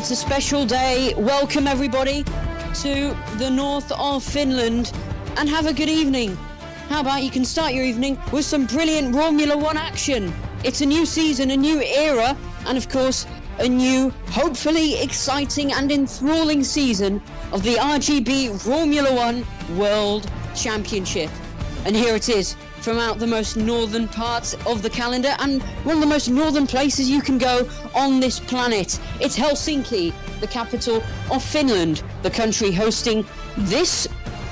It's a special day. Welcome everybody to the north of Finland and have a good evening. How about you can start your evening with some brilliant Romula One action. It's a new season, a new era, and of course, a new, hopefully exciting and enthralling season of the RGB Romula One World Championship. And here it is, from out the most northern parts of the calendar and one of the most northern places you can go on this planet. It's Helsinki, the capital of Finland, the country hosting this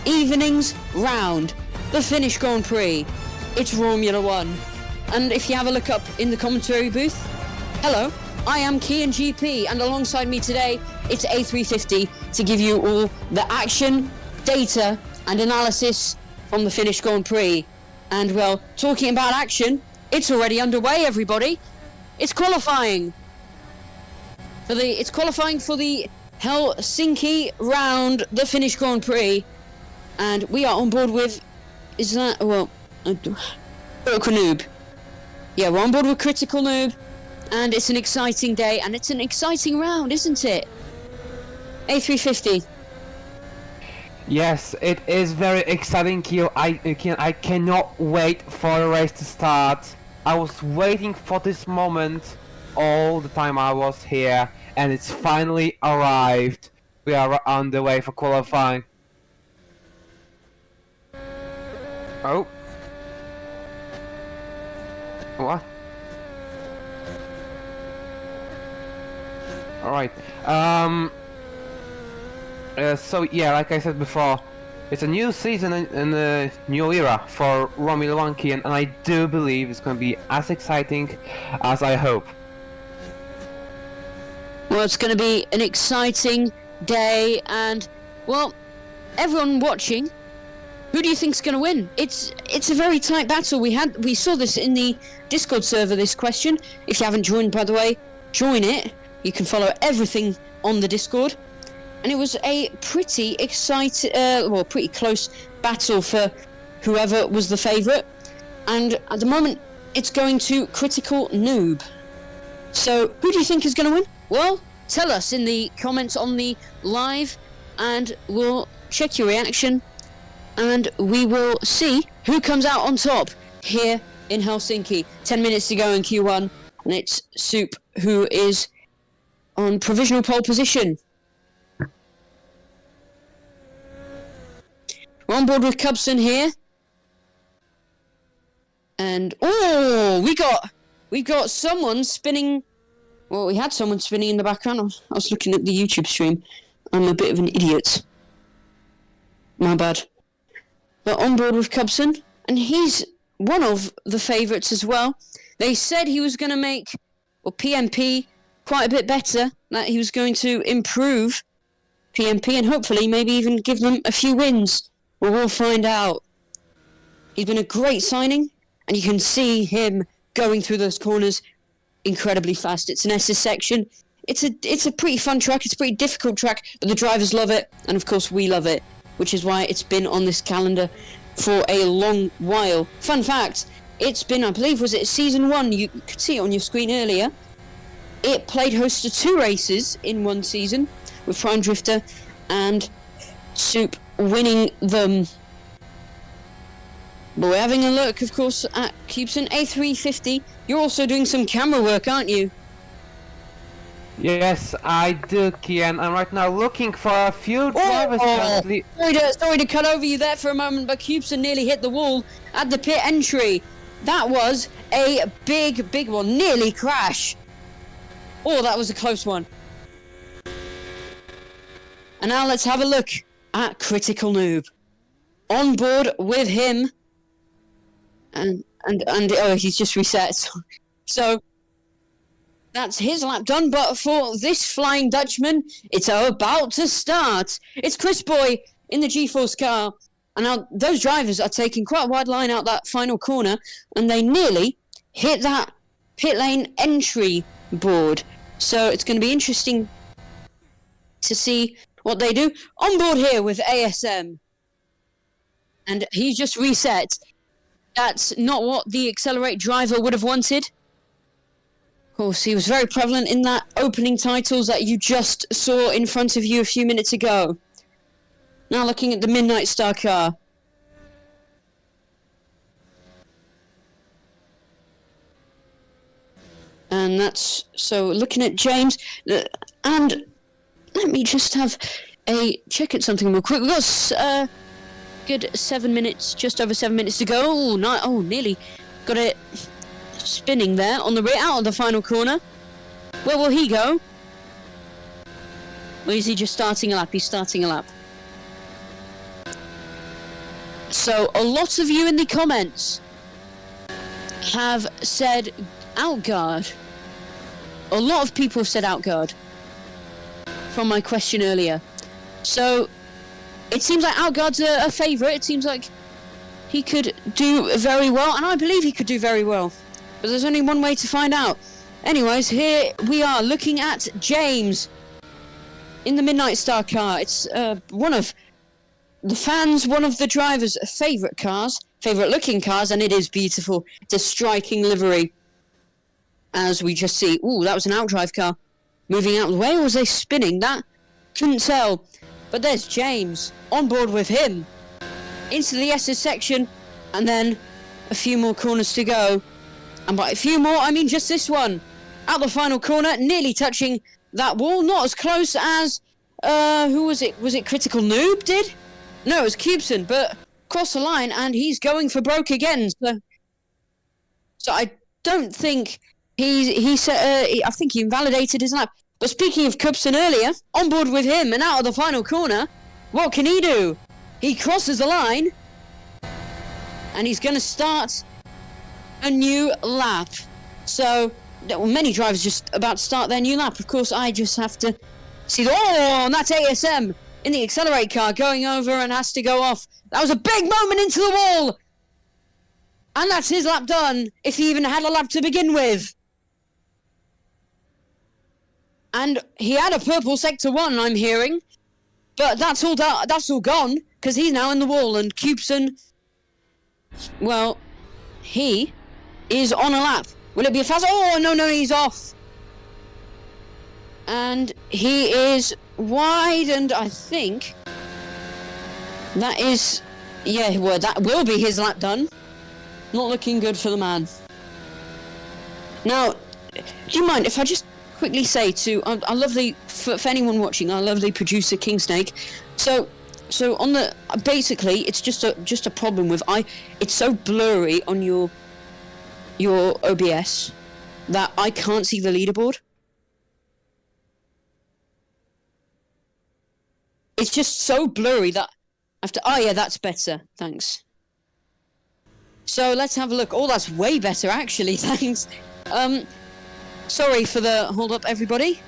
evening's round, the Finnish Grand Prix. It's Romula One. And if you have a look up in the commentary booth, hello, I am Kian GP, and alongside me today, it's A350 to give you all the action, data and analysis from the Finnish Grand Prix. And well, talking about action, it's already underway, everybody. It's qualifying for the Helsinki round, the Finnish Grand Prix, and we are on board with Critical Noob. Yeah, we're on board with Critical Noob, and it's an exciting day, and it's an exciting round, isn't it? A350. Yes, it is very exciting, Kyo. I cannot wait for the race to start. I was waiting for this moment all the time I was here, and it's finally arrived. We are on the way for qualifying. Oh. What? Alright. So yeah, like I said before, it's a new season and a new era for Romula One, and I do believe it's going to be as exciting as I hope. Well, it's going to be an exciting day, and well, everyone watching, who do you think's going to win? It's a very tight battle. We saw this in the Discord server. This question. If you haven't joined, by the way, join it. You can follow everything on the Discord. And it was a pretty pretty close battle for whoever was the favourite. And at the moment, it's going to Critical Noob. So, who do you think is going to win? Well, tell us in the comments on the live, and we'll check your reaction, and we will see who comes out on top here in Helsinki. 10 minutes to go in Q1, and it's Soup who is on provisional pole position. We're on board with Cubson here. And oh, we've got someone spinning. Well, we had someone spinning in the background. I was looking at the YouTube stream. I'm a bit of an idiot. My bad. But on board with Cubson, and he's one of the favourites as well. They said he was going to make PMP quite a bit better, that he was going to improve PMP and hopefully maybe even give them a few wins. Well, we'll find out. He's been a great signing, and you can see him going through those corners incredibly fast. It's an SS section. It's a pretty fun track. It's a pretty difficult track, but the drivers love it, and of course we love it, which is why it's been on this calendar for a long while. Fun fact, it's been, I believe, was it season 1? You could see it on your screen earlier. It played host to 2 races in one season, with Prime Drifter and Soup winning them. But we're having a look, of course, at Cubson. A350, you're also doing some camera work, aren't you? Yes, I do, Kian. I'm right now looking for a few drivers currently. Sorry to cut over you there for a moment, but Cubson nearly hit the wall at the pit entry. That was a big one. Nearly crash. Oh, that was a close one. And now let's have a look at Critical Noob. On board with him. And oh, he's just reset. So that's his lap done, but for this Flying Dutchman, it's about to start. It's Chris Boy in the G-Force car. And now those drivers are taking quite a wide line out that final corner, and they nearly hit that pit lane entry board. So it's going to be interesting to see what they do. On board here with ASM. And he's just reset. That's not what the Accelerate driver would have wanted. course, he was very prevalent in that opening titles that you just saw in front of you a few minutes ago. Now looking at the Midnight Star car. And that's, so looking at James, and let me just have a check at something real quick. We've got good 7 minutes, just over 7 minutes to go. Oh, no, oh, nearly got it spinning there on the rear, out of the final corner. Where will he go? Or is he just starting a lap? He's starting a lap. So a lot of you in the comments have said Outguard. A lot of people have said Outguard from my question earlier. So it seems like Outguard's a favourite. It seems like he could do very well, and I believe he could do very well. But there's only one way to find out. Anyways, here we are looking at James in the Midnight Star car. It's one of the fans, one of the drivers' favourite cars, favourite looking cars, and it is beautiful. It's a striking livery. As we just see, ooh, that was an outdrive car moving out of the way, or was they spinning? That couldn't tell. But there's James on board with him into the S's section, and then a few more corners to go. And by a few more, I mean just this one. Out the final corner, nearly touching that wall. Not as close as, who was it? Was it Critical Noob did? No, it was Cubeson, but crossed the line, and he's going for broke again. So I don't think he said, I think he invalidated his lap. But speaking of Cubeson earlier, on board with him and out of the final corner, what can he do? He crosses the line, and he's going to start a new lap. So many drivers just about to start their new lap. Of course, I just have to see and that's ASM in the Accelerate car going over and has to go off. That was a big moment into the wall, and that's his lap done, if he even had a lap to begin with. And he had a purple sector 1, I'm hearing, but that's all gone, because he's now in the wall. And Cubeson, well, he is on a lap. Will it be a fast? Oh, no, he's off. And he is wide, and I think that is, yeah, well, that will be his lap done. Not looking good for the man. Now, do you mind if I just quickly say to our lovely, for anyone watching, our lovely producer King Snake, so on the, basically it's just a problem with it's so blurry on your OBS that I can't see the leaderboard. It's just so blurry that after, oh yeah, that's better, thanks. So let's have a look. Oh, that's way better actually, thanks. Sorry for the hold up, everybody.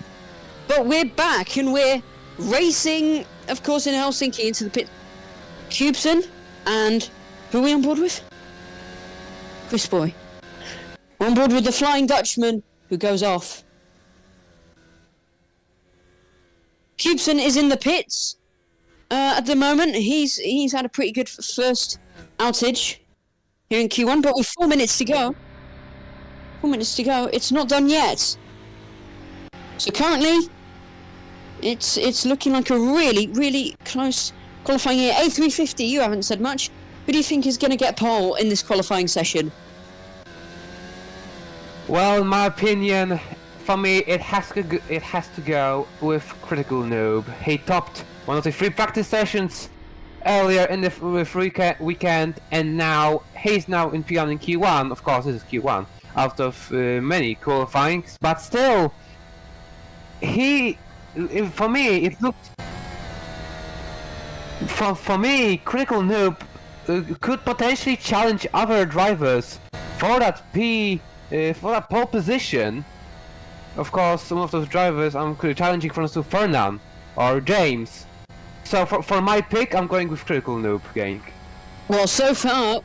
But we're back and we're racing, of course, in Helsinki into the pit. Cubeson, and who are we on board with? Chris Boy. We're on board with the Flying Dutchman, who goes off. Cubeson is in the pits at the moment. He's had a pretty good first outage here in Q1, but with 4 minutes to go. 4 minutes to go. It's not done yet. So currently, it's looking like a really, really close qualifying here. A350, you haven't said much. Who do you think is going to get pole in this qualifying session? Well, in my opinion, for me, it has to go with Critical Noob. He topped one of the 3 practice sessions earlier in the weekend, and now he's now in P1 and Q1. Of course, this is Q1 out of many qualifyings, but still, for me, it looked. For me, Critical Noob could potentially challenge other drivers for that pole position. Of course, some of those drivers I'm challenging, for instance, Fernand or James. So for my pick, I'm going with Critical Noob, gang. Well, so far,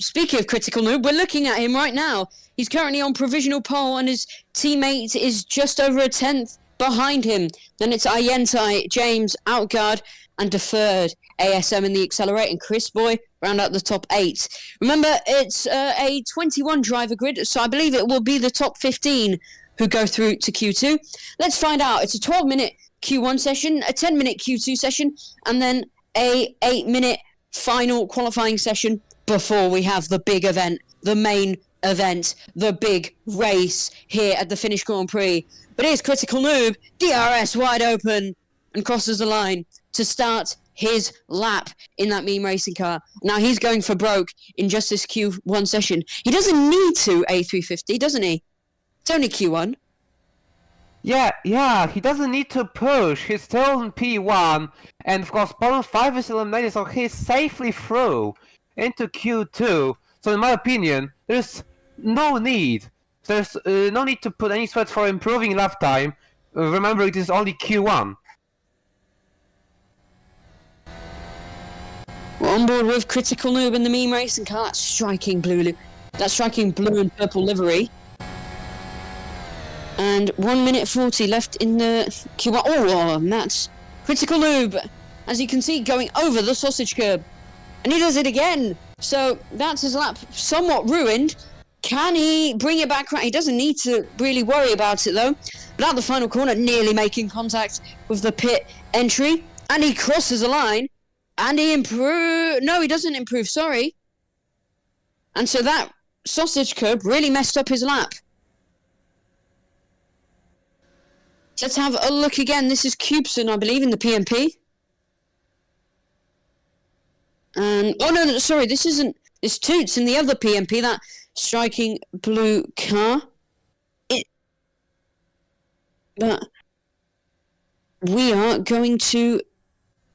speaking of Critical Noob, we're looking at him right now. He's currently on provisional pole, and his teammate is just over a tenth behind him. Then it's Ayentai, James, Outguard, and deferred ASM in the Accelerate, and Chris Boy round out the top 8. Remember, it's a 21 driver grid, so I believe it will be the top 15 who go through to Q2. Let's find out. It's a 12-minute Q1 session, a 10-minute Q2 session, and then a 8-minute final qualifying session before we have the big event, the main event, the big race here at the Finnish Grand Prix. But here's Critical Noob, DRS wide open, and crosses the line to start his lap in that meme racing car. Now he's going for broke in just this Q1 session. He doesn't need to A350, doesn't he? It's only Q1. Yeah, he doesn't need to push. He's still in P1, and of course, Pole 5 is eliminated, so he's safely through into Q2. So, in my opinion, there's no need. There's no need to put any sweat for improving lap time. Remember, it is only Q1. We're on board with Critical Noob in the meme racing car. That's striking blue and purple livery. And 1 minute 40 left in the Q1. Oh, and that's Critical Noob, as you can see, going over the sausage curb. And he does it again. So that's his lap somewhat ruined. Can he bring it back around? He doesn't need to really worry about it, though. But at the final corner, nearly making contact with the pit entry. And he crosses the line. And he No, he doesn't improve, sorry. And so that sausage curb really messed up his lap. Let's have a look again. This is Cubeson, I believe, in the PMP. And no, sorry, this isn't. It's Toots in the other PMP, that striking blue car. But we are going to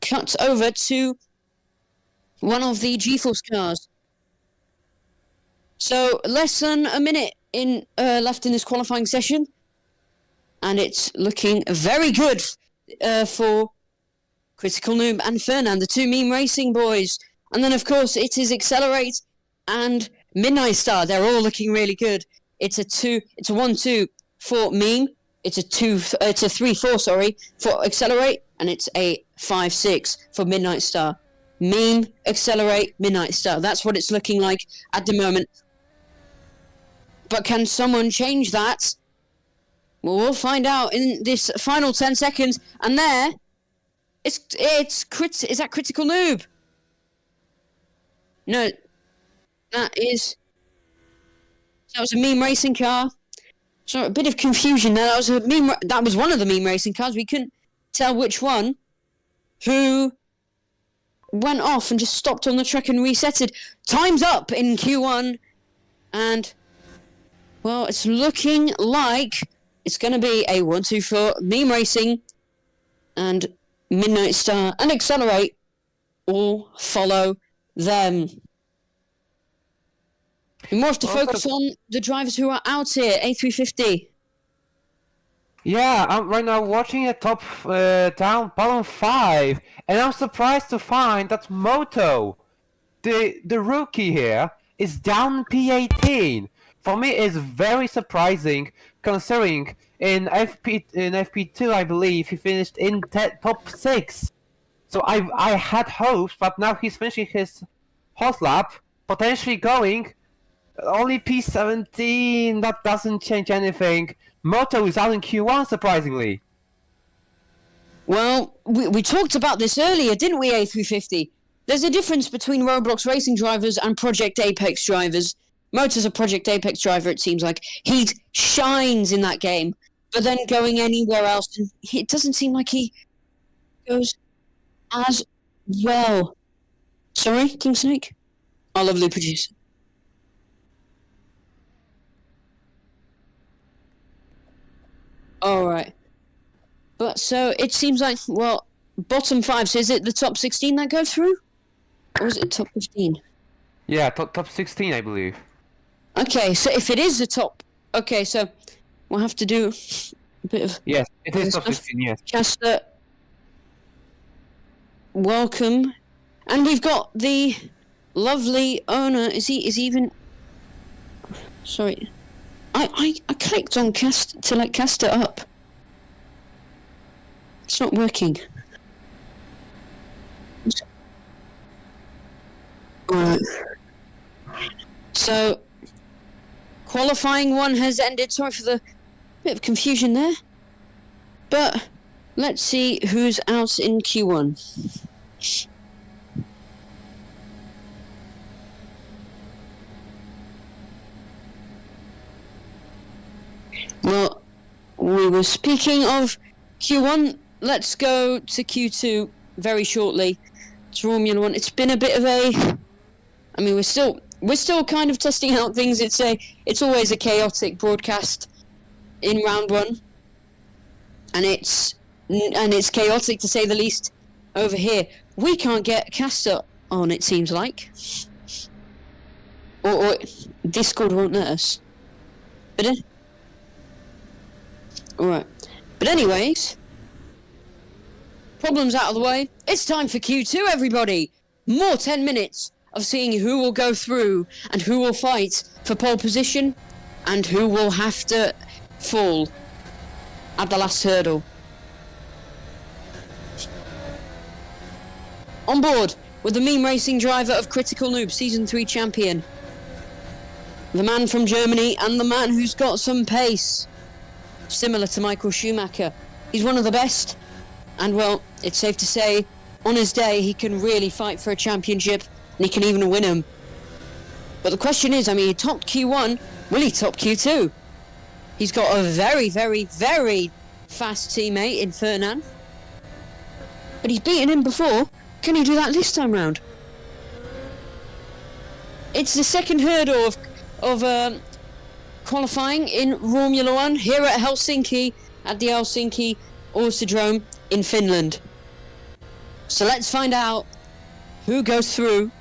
cut over to one of the G-Force cars. So less than a minute left in this qualifying session. And it's looking very good for Critical Noob and Fernand, the two meme racing boys. And then, of course, it is Accelerate and Midnight Star. They're all looking really good. It's a 1-2 for meme. It's a 3-4, sorry, for Accelerate, and it's a 5-6 for Midnight Star. Meme, Accelerate, Midnight Star. That's what it's looking like at the moment. But can someone change that? Well, we'll find out in this final 10 seconds. And there, is that Critical Noob? No, that was a meme racing car. So a bit of confusion there. That was one of the meme racing cars. We couldn't tell which one. Who went off and just stopped on the track and resetted. Time's up in Q1, and well, it's looking like it's going to be a 1-2 for meme racing, and Midnight Star and Accelerate all follow them. We more have to focus on the drivers who are out here, A350. Yeah, I'm right now watching a top down bottom 5, and I'm surprised to find that Moto, the rookie here, is down P18. For me, it's very surprising, considering in FP2, I believe he finished in top 6. So I had hopes, but now he's finishing his hot lap, potentially going only P17. That doesn't change anything. Moto is out in Q1, surprisingly. Well, we talked about this earlier, didn't we, A350? There's a difference between Roblox racing drivers and Project Apex drivers. Moto's a Project Apex driver, it seems like. He shines in that game, but then going anywhere else, it doesn't seem like he goes as well. Sorry, King Snake? Our lovely producer. Alright. But so it seems like, well, bottom 5, so is it the top 16 that go through? Or is it top 15? Yeah, top 16, I believe. Okay, so if it is the top... Okay, so we'll have to do a bit of... Yes, it is top 16, yes. Just welcome. And we've got the lovely owner. Is he even... Sorry. I clicked on cast to like cast it up. It's not working. Alright. So qualifying 1 has ended. Sorry for the Bit of confusion there. But let's see who's out in Q1. Well, we were speaking of Q1. Let's go to Q2 very shortly. It's Romula One. It's been a bit of a... I mean, we're still kind of testing out things. It's always a chaotic broadcast in round one, and it's chaotic to say the least. Over here, we can't get a caster on. It seems like, or Discord won't let us. But all right. But anyways, problems out of the way. It's time for Q2, everybody. More 10 minutes of seeing who will go through and who will fight for pole position and who will have to fall at the last hurdle. On board with the meme racing driver of Critical Noob, Season 3 champion. The man from Germany and the man who's got some pace. Similar to Michael Schumacher. He's one of the best. And well, it's safe to say, on his day, he can really fight for a championship. And he can even win them. But the question is, I mean, he topped Q1, will he top Q2? He's got a very, very, very fast teammate in Fernand. But he's beaten him before. Can he do that this time round? It's the second hurdle of qualifying in Romula One here at Helsinki, at the Helsinki Autodrome in Finland. So let's find out who goes through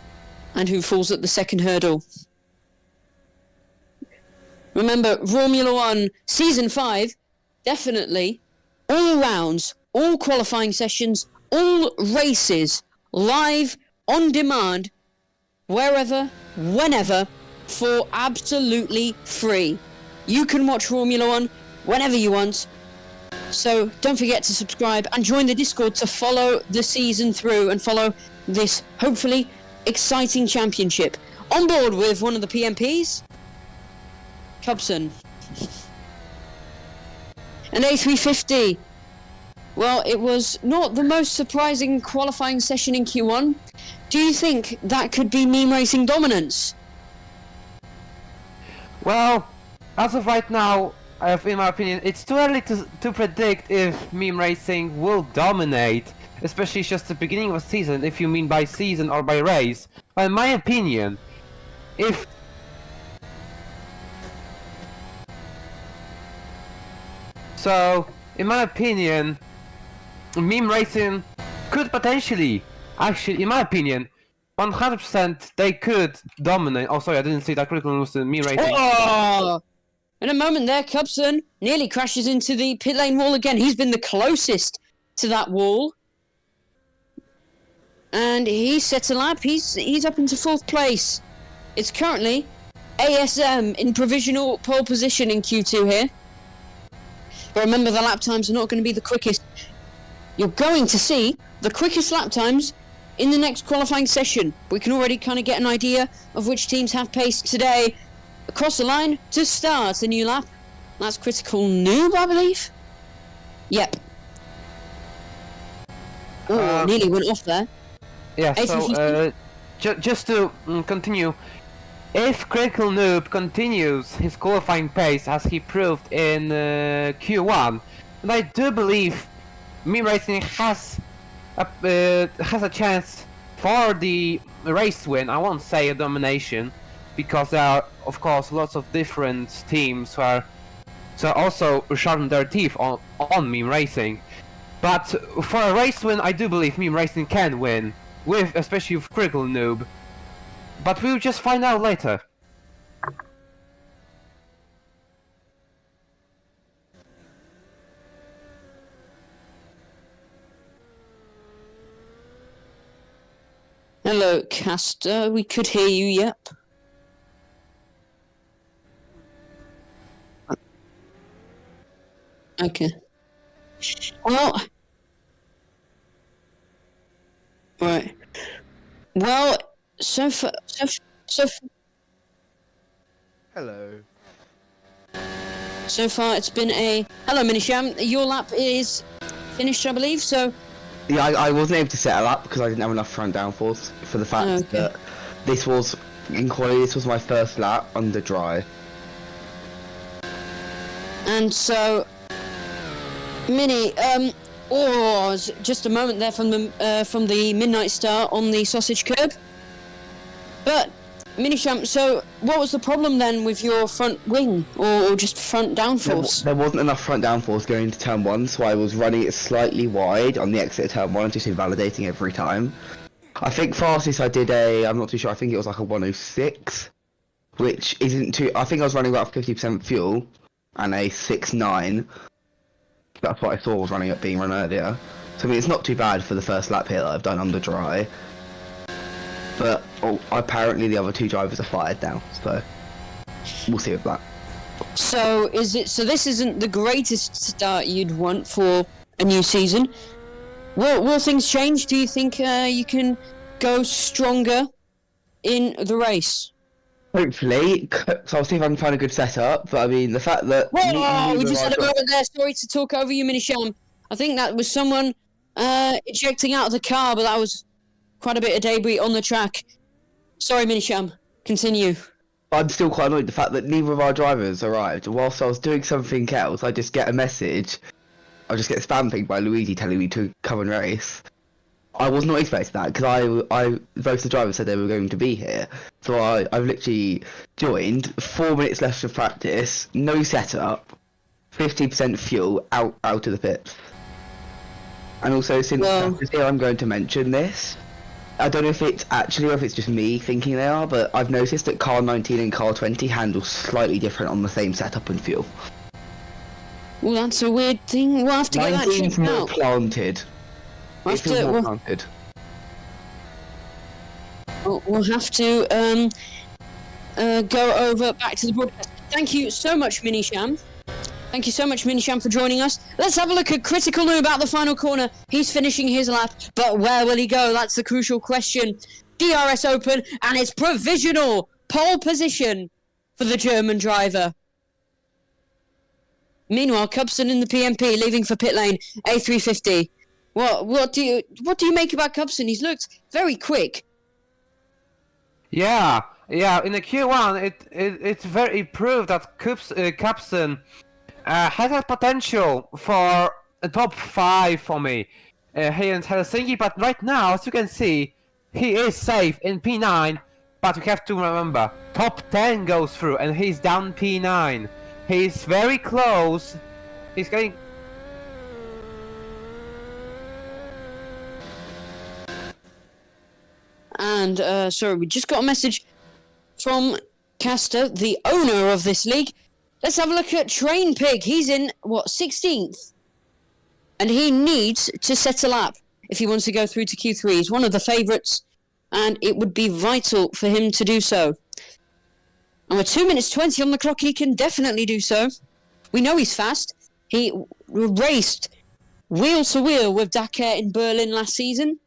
and who falls at the second hurdle. Remember, Romula One Season 5, definitely, all rounds, all qualifying sessions, all races, live, on demand, wherever, whenever, for absolutely free. You can watch Romula One whenever you want. So don't forget to subscribe and join the Discord to follow the season through and follow this, hopefully, exciting championship. On board with one of the PMPs, Cubson. An A350. Well, it was not the most surprising qualifying session in Q1. Do you think that could be meme racing dominance? Well, as of right now, in my opinion, it's too early to predict if meme racing will dominate, especially just the beginning of a season, if you mean by season or by race. But in my opinion, if... So, in my opinion, meme racing could potentially, actually, in my opinion, 100% they could dominate. Oh, sorry, I didn't see that critical was meme racing. Oh! In a moment there, Cubson nearly crashes into the pit lane wall again. He's been the closest to that wall. And he sets a lap. He's up into 4th place. It's currently ASM in provisional pole position in Q2 here. But remember, the lap times are not going to be the quickest. You're going to see the quickest lap times in the next qualifying session. We can already kind of get an idea of which teams have pace today. Across the line to start a new lap. That's Critical Noob, I believe. Yep. Oh, nearly went off there. Yeah, so just to continue, if Critical Noob continues his qualifying pace as he proved in Q1, and I do believe meme racing has a chance for the race win. I won't say a domination, because there are, of course, lots of different teams who are also sharpen their teeth on meme racing. But for a race win, I do believe meme racing can win, especially with Critical Noob. But we'll just find out later. Hello, Caster. We could hear you, yep. Okay. Well... Right. Well, so far... Hello. So far, it's been a... Hello, Minisham. Your lap is finished, I believe, so... Yeah, I wasn't able to set a lap because I didn't have enough front downforce for the fact that this was, in quality, this was my first lap under dry. And so... Mini, just a moment there from the midnight star on the sausage curb. But... Minisham, so what was the problem then with your front wing, or just front downforce? There wasn't enough front downforce going into turn 1, so I was running it slightly wide on the exit of turn 1, just invalidating every time. I think fastest I did I'm not too sure, I think it was like a 106, which isn't too... I think I was running about 50% fuel, and a 6.9. That's what I thought was running at being run earlier. So I mean, it's not too bad for the first lap here that I've done under dry. But apparently the other two drivers are fired now, so we'll see with that. So this isn't the greatest start you'd want for a new season. Will things change? Do you think you can go stronger in the race? Hopefully, so I'll see if I can find a good setup. But I mean, the fact that we just had a moment there. Sorry to talk over you, Minisham. I think that was someone ejecting out of the car, but that was quite a bit of debris on the track. Sorry, Minisham. Continue. I'm still quite annoyed the fact that neither of our drivers arrived. Whilst I was doing something else, I just get a message. I just get spam pinged by Luigi telling me to come and race. I was not expecting that because I both the drivers said they were going to be here. So I've literally joined. 4 minutes left of practice. No setup. 50% fuel out of the pits. And also, since here, I'm going to mention this. I don't know if it's actually or if it's just me thinking they are, but I've noticed that car 19 and car 20 handle slightly different on the same setup and fuel. Well, that's a weird thing. We'll have to get that 19's checked more out. planted. It feels more planted. We'll have to go over back to the broadcast. Thank you so much, Minisham. Thank you so much, Minisham, for joining us. Let's have a look at Critical Noob at the final corner. He's finishing his lap, but where will he go? That's the crucial question. DRS open, and it's provisional pole position for the German driver. Meanwhile, Cubson in the PMP leaving for pit lane, A350. What do you make about Cubson? He's looked very quick. Yeah. In the Q1, it proved that Cubson has a potential for a top 5 for me here in Helsinki, but right now, as you can see, he is safe in P9, but we have to remember, top 10 goes through and he's down P9. He's very close, he's getting... And, sorry, we just got a message from Castor, the owner of this league. Let's have a look at Train Pig. He's in, 16th? And he needs to set a lap if he wants to go through to Q3. He's one of the favourites, and it would be vital for him to do so. And with 2 minutes 20 on the clock, he can definitely do so. We know he's fast. He raced wheel to wheel with Dakar in Berlin last season.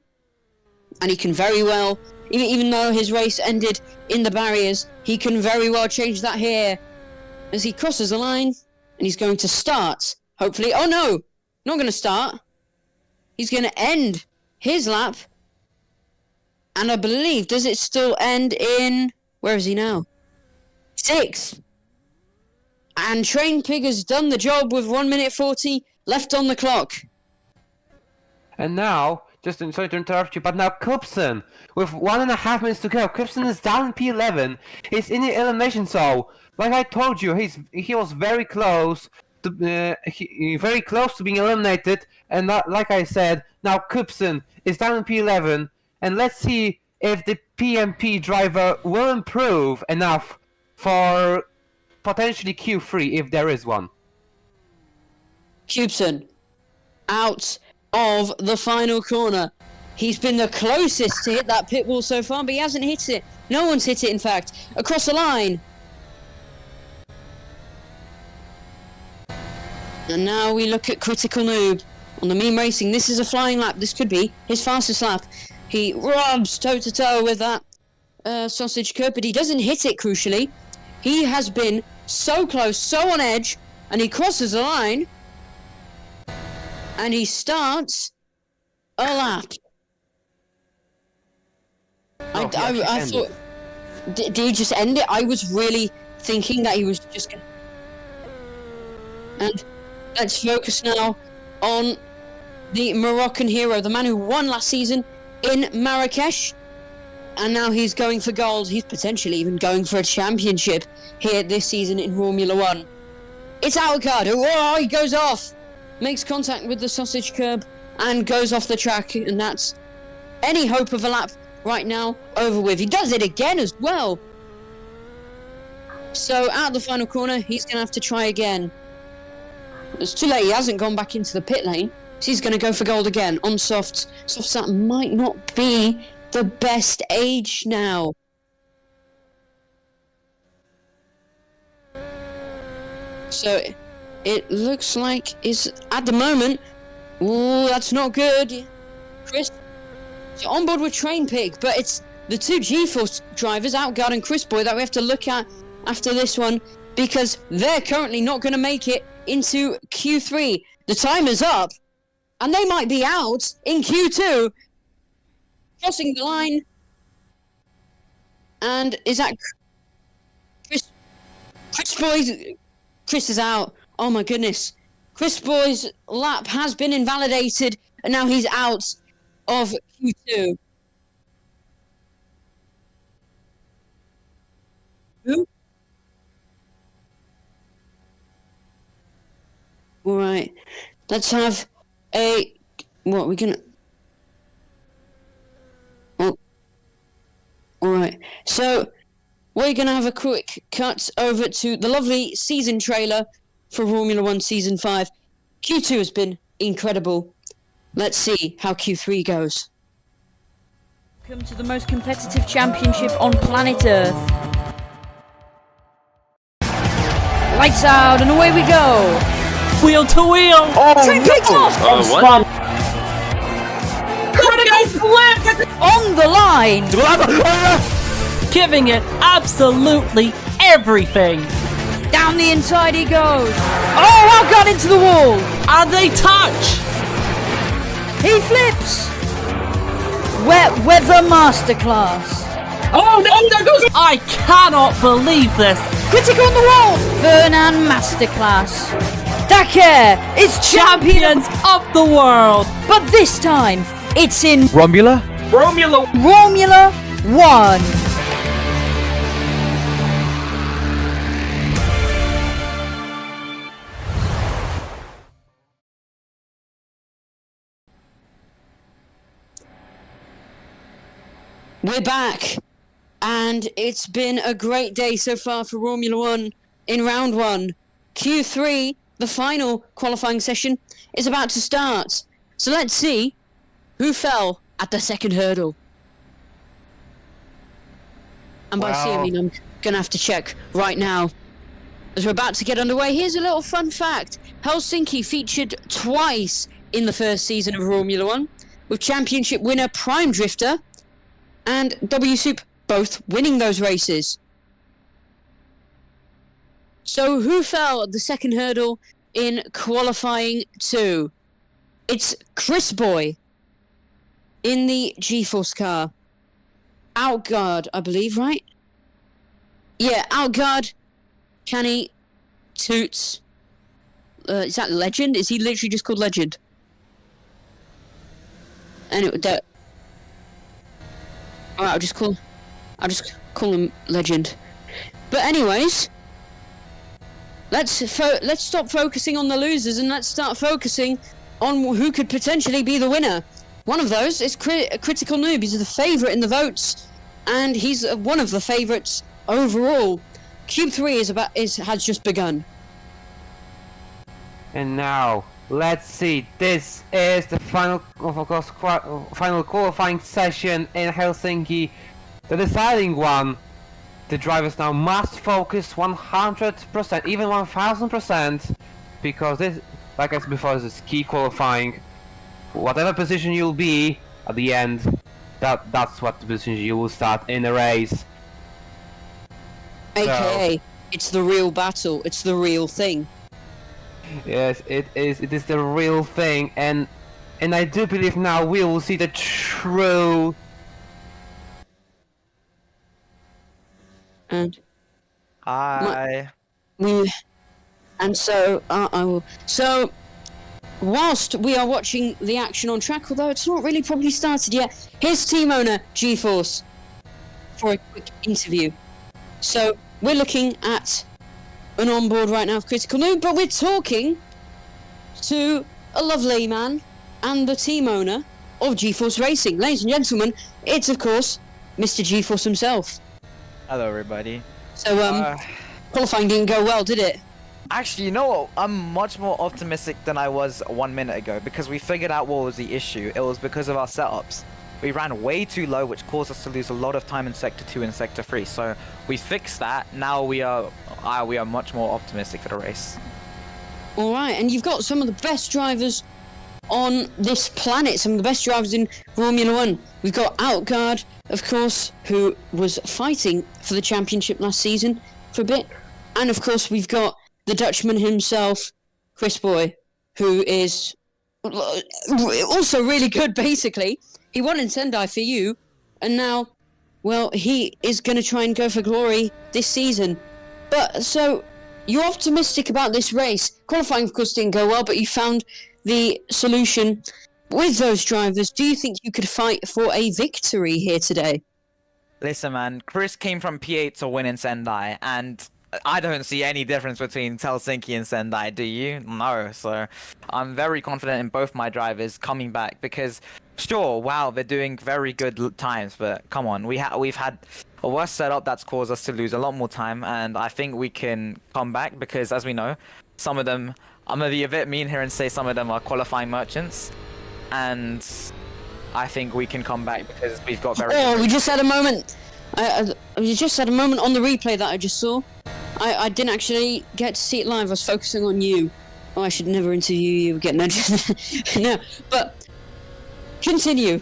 And he can very well, even though his race ended in the barriers, he can very well change that here as he crosses the line, and he's going to start, hopefully. Oh no, not going to start. He's going to end his lap, and I believe, does it still end in, where is he now? 6th. And Train Pig has done the job with 1 minute 40 left on the clock. And now, sorry to interrupt you, but now Cubson, with 1.5 minutes to go, Cubson is down P11. He's in the elimination zone. Like I told you, he was very close to being eliminated. And like I said, now Cubson is down in P11, and let's see if the PMP driver will improve enough for potentially Q3 if there is one. Cubson out of the final corner. He's been the closest to hit that pit wall so far, but he hasn't hit it. No one's hit it, in fact. Across the line. And now we look at Critical Noob on the Meme Racing. This is a flying lap. This could be his fastest lap. He rubs toe-to-toe with that sausage curb, but he doesn't hit it, crucially. He has been so close, so on edge, and he crosses the line, and he starts a lap. I thought, did he just end it? I was really thinking that he was just gonna... And let's focus now on the Moroccan hero, the man who won last season in Marrakesh, and now he's going for gold. He's potentially even going for a championship here this season in Formula One. It's Alcard. Oh, he goes off, makes contact with the sausage curb, and goes off the track, and that's any hope of a lap right now over with. He does it again as well. So out of the final corner, he's going to have to try again. It's too late. He hasn't gone back into the pit lane. So he's going to go for gold again on softs. Softs that might not be the best age now. So it looks like is at the moment. Ooh, that's not good. Chris, so on board with Train Pig, but it's the two G-Force drivers, Outguard and Chris Boy, that we have to look at after this one, because they're currently not going to make it into Q3. The timer's up, and they might be out in Q2. Crossing the line, and is that Chris? Chris Boy? Chris is out. Oh my goodness! Chris Boy's lap has been invalidated, and now he's out of Q2. Who? All right, let's have a what we're gonna. Oh, all right. So we're gonna have a quick cut over to the lovely season trailer for Romula One Season 5. Q2 has been incredible. Let's see how Q3 goes. Welcome to the most competitive championship on planet Earth. Lights out and away we go. Wheel to wheel! Oh, Train Pig's off! What? Critical flip! On the line. Giving it absolutely everything! Down the inside he goes. Oh, I got into the wall. And they touch! He flips. Wet weather masterclass. Oh no, there goes... I cannot believe this! Critical on the wall. Vernon masterclass. Dakar is champion, Champions of the world! but this time it's in Romula? Romula Romula One. We're back, and it's been a great day so far for Romula One in round one. Q3, the final qualifying session, is about to start. So let's see who fell at the second hurdle. And by see, I Well- mean I'm gonna have to check right now. As we're about to get underway, here's a little fun fact. Helsinki featured twice in the first season of Romula One, with championship winner Prime Drifter and W Soup both winning those races. So who fell at the second hurdle in qualifying 2? It's Chris Boy in the G-Force car. Outguard, I believe, right? Yeah, Outguard, Canny, Toots. Is that Legend? Is he literally just called Legend? Anyway, alright, I'll just call him Legend. But anyways, let's stop focusing on the losers and let's start focusing on who could potentially be the winner. One of those is Critical Noob. He's the favourite in the votes, and he's one of the favourites overall. Cube 3 has just begun. And now, let's see. This is the final, of course, final qualifying session in Helsinki. The deciding one. The drivers now must focus 100%, even 1000%, because this, like I said before, this is key qualifying. Whatever position you'll be at the end, that's what the position you will start in a race. AKA, it's the real battle. It's the real thing. Yes, it is. It is the real thing, and I do believe now we will see the true. And Hi. we, and so I will. So, whilst we are watching the action on track, although it's not really probably started yet, here's team owner G-Force for a quick interview. So we're looking at an onboard right now of Critical Noob, but we're talking to a lovely man and the team owner of G-Force Racing. Ladies and gentlemen, it's of course Mr. G-Force himself. Hello, everybody. So qualifying didn't go well, did it? Actually, you know what? I'm much more optimistic than I was 1 minute ago because we figured out what was the issue. It was because of our setups. We ran way too low, which caused us to lose a lot of time in Sector 2 and Sector 3. So we fixed that. Now we are much more optimistic for the race. All right, and you've got some of the best drivers on this planet, some of the best drivers in Romula One. We've got Outguard, of course, who was fighting for the championship last season for a bit. And of course, we've got the Dutchman himself, Chris Boy, who is also really good, basically. He won in Sendai for you, and now, well, he is going to try and go for glory this season. But, so, you're optimistic about this race. Qualifying, of course, didn't go well, but you found the solution with those drivers. Do you think you could fight for a victory here today? Listen, man, Chris came from P8 to win in Sendai, and I don't see any difference between Helsinki and Sendai, do you? No, so I'm very confident in both my drivers coming back because, sure, wow, they're doing very good times, but come on, we've had a worse setup that's caused us to lose a lot more time, and I think we can come back because, as we know, some of them, I'm going to be a bit mean here and say some of them are qualifying merchants, and I think we can come back because we've got very... Oh, we just had a moment. We just had a moment on the replay that I just saw. I didn't actually get to see it live. I was focusing on you. Oh, I should never interview you again. No, no, but continue.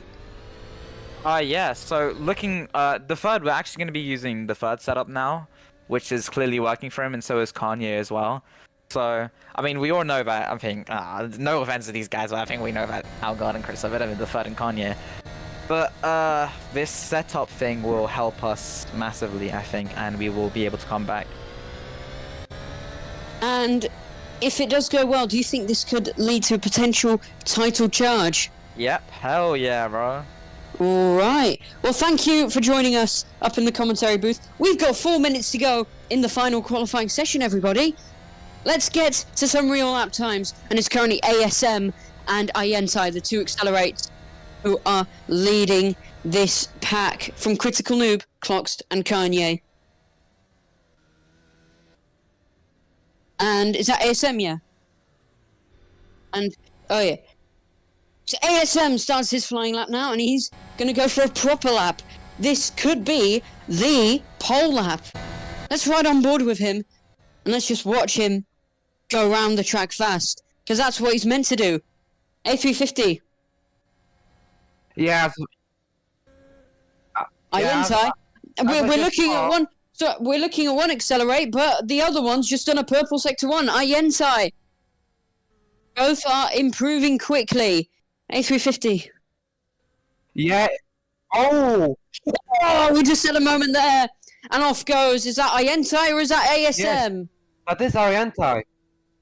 Yeah, so looking, the third, we're actually going to be using the third setup now, which is clearly working for him, and so is Kanye as well. So, I mean, we all know that, I think, no offense to these guys, but I think we know that Algard and Chris are better than the third and Kanye. But, this setup thing will help us massively, I think, and we will be able to come back. And if it does go well, do you think this could lead to a potential title charge? Yep, hell yeah, bro. Alright, well thank you for joining us up in the commentary booth. We've got 4 minutes to go in the final qualifying session, everybody. Let's get to some real lap times, and it's currently ASM and Ayentai, the two accelerates, who are leading this pack from Critical Noob, Cloxed and Kanye. And is that ASM, yeah? And, oh yeah. So ASM starts his flying lap now, and he's going to go for a proper lap. This could be the pole lap. Let's ride on board with him, and let's just watch him go around the track fast, because that's what he's meant to do. A350. Yeah. Ayentai. We're looking at one. So we're looking at one accelerate, but the other one's just done a purple sector 1. Ayentai. Both are improving quickly. A350. Yeah. Oh. Oh, we just had a moment there, and off goes. Is that Ayentai or is that ASM? Yes. That is Ayentai.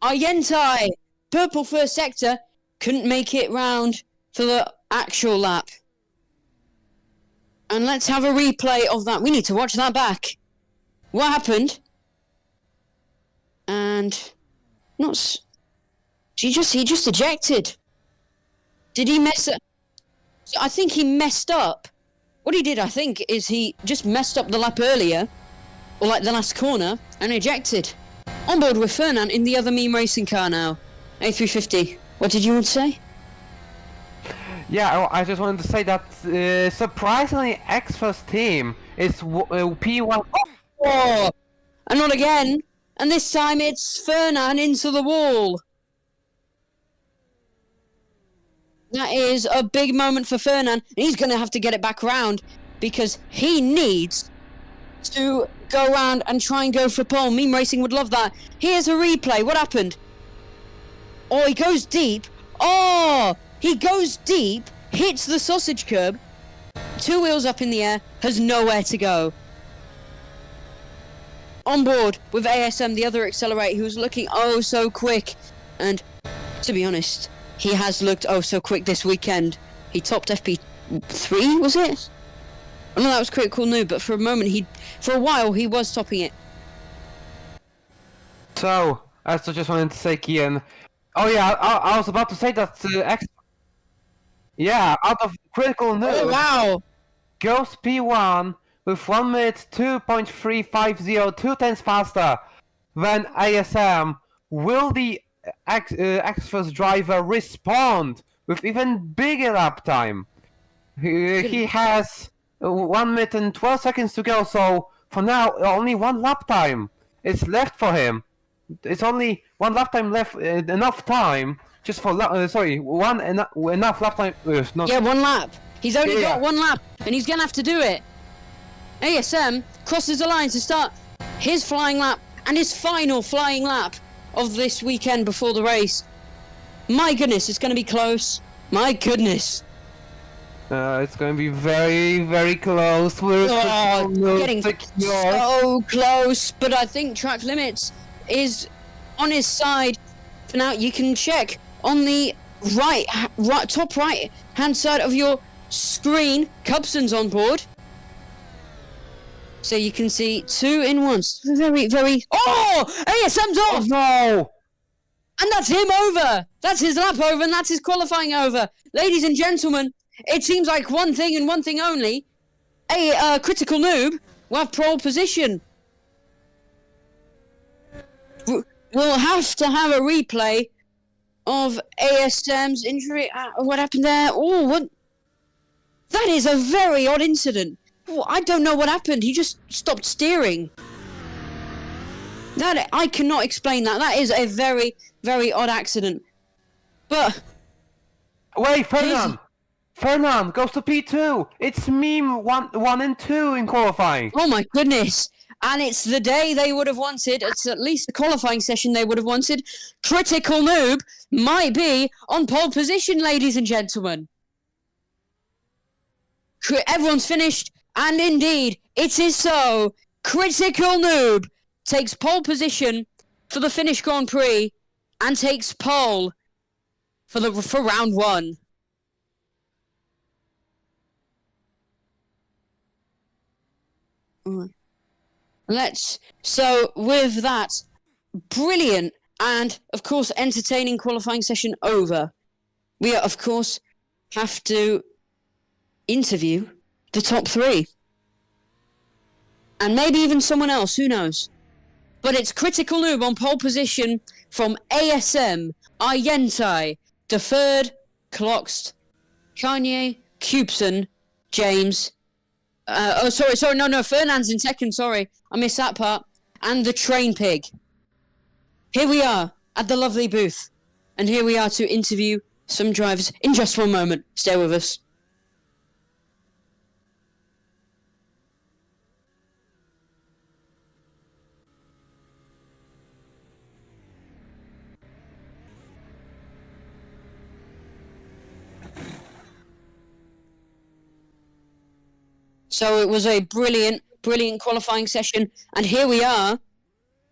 Ayentai. Purple first sector. Couldn't make it round for the actual lap. And let's have a replay of that. We need to watch that back. What happened? And he just ejected. Did he mess up? I think he messed up. What he did, I think, is he just messed up the lap earlier, or like the last corner, and ejected. On board with Fernand in the other meme racing car now. A350. What did you want to say? Yeah, I just wanted to say that surprisingly, X-First team is P1. Oh, and not again. And this time it's Fernand into the wall. That is a big moment for Fernand. He's going to have to get it back round because he needs to go around and try and go for pole. Meme Racing would love that. Here's a replay. What happened? Oh, he goes deep. Oh, he goes deep, hits the sausage curb, 2 wheels up in the air, has nowhere to go. On board with ASM, the other accelerator, who was looking oh so quick. And to be honest, he has looked oh so quick this weekend. He topped FP3, was it? Oh no, that was Critical Noob, but for a while he was topping it. So, I just wanted to say, Kian. Oh yeah, I was about to say that. Yeah, out of Critical Noob. Oh wow! Goes P1 with 1 minute 2.350, 2 tenths faster than ASM. Will the Extras driver respond with even bigger lap time? He has 1 minute and 12 seconds to go, so for now only 1 lap time is left for him. It's only 1 lap time left, enough time just for enough lap time. Yeah, 1 lap. He's only got 1 lap, and he's gonna have to do it. ASM crosses the line to start his flying lap and his final flying lap of this weekend before the race. My goodness, it's gonna be close. My goodness. It's going to be very, very close. We're Getting so close, but I think Track Limits is on his side. For now, you can check on the top right hand side of your screen. Cubson's on board, so you can see 2 in 1. Very, very. Oh, ASM's off. Oh no! And that's him over. That's his lap over, and that's his qualifying over. Ladies and gentlemen, it seems like one thing and one thing only. A Critical Noob will have pole position. We'll have to have a replay of ASM's injury. What happened there? Oh, what? That is a very odd incident. Oh, I don't know what happened. He just stopped steering. That I cannot explain that. That is a very, very odd accident. But wait, Fernand goes to P2. It's meme 1 and 2 in qualifying. Oh my goodness. And it's the day they would have wanted. It's at least the qualifying session they would have wanted. Critical Noob might be on pole position, ladies and gentlemen. Everyone's finished, and indeed, it is so. Critical Noob takes pole position for the Finnish Grand Prix and takes pole for round 1. So with that brilliant and of course entertaining qualifying session over, we of course have to interview the top 3 and maybe even someone else, who knows. But it's Critical Noob on pole position from ASM, Ayentai, Deferred, Cloxed, Kanye, Cubson, James. Fernand's in second, sorry. I missed that part. And the Train Pig. Here we are at the lovely booth. And here we are to interview some drivers in just one moment. Stay with us. So it was a brilliant qualifying session. And here we are.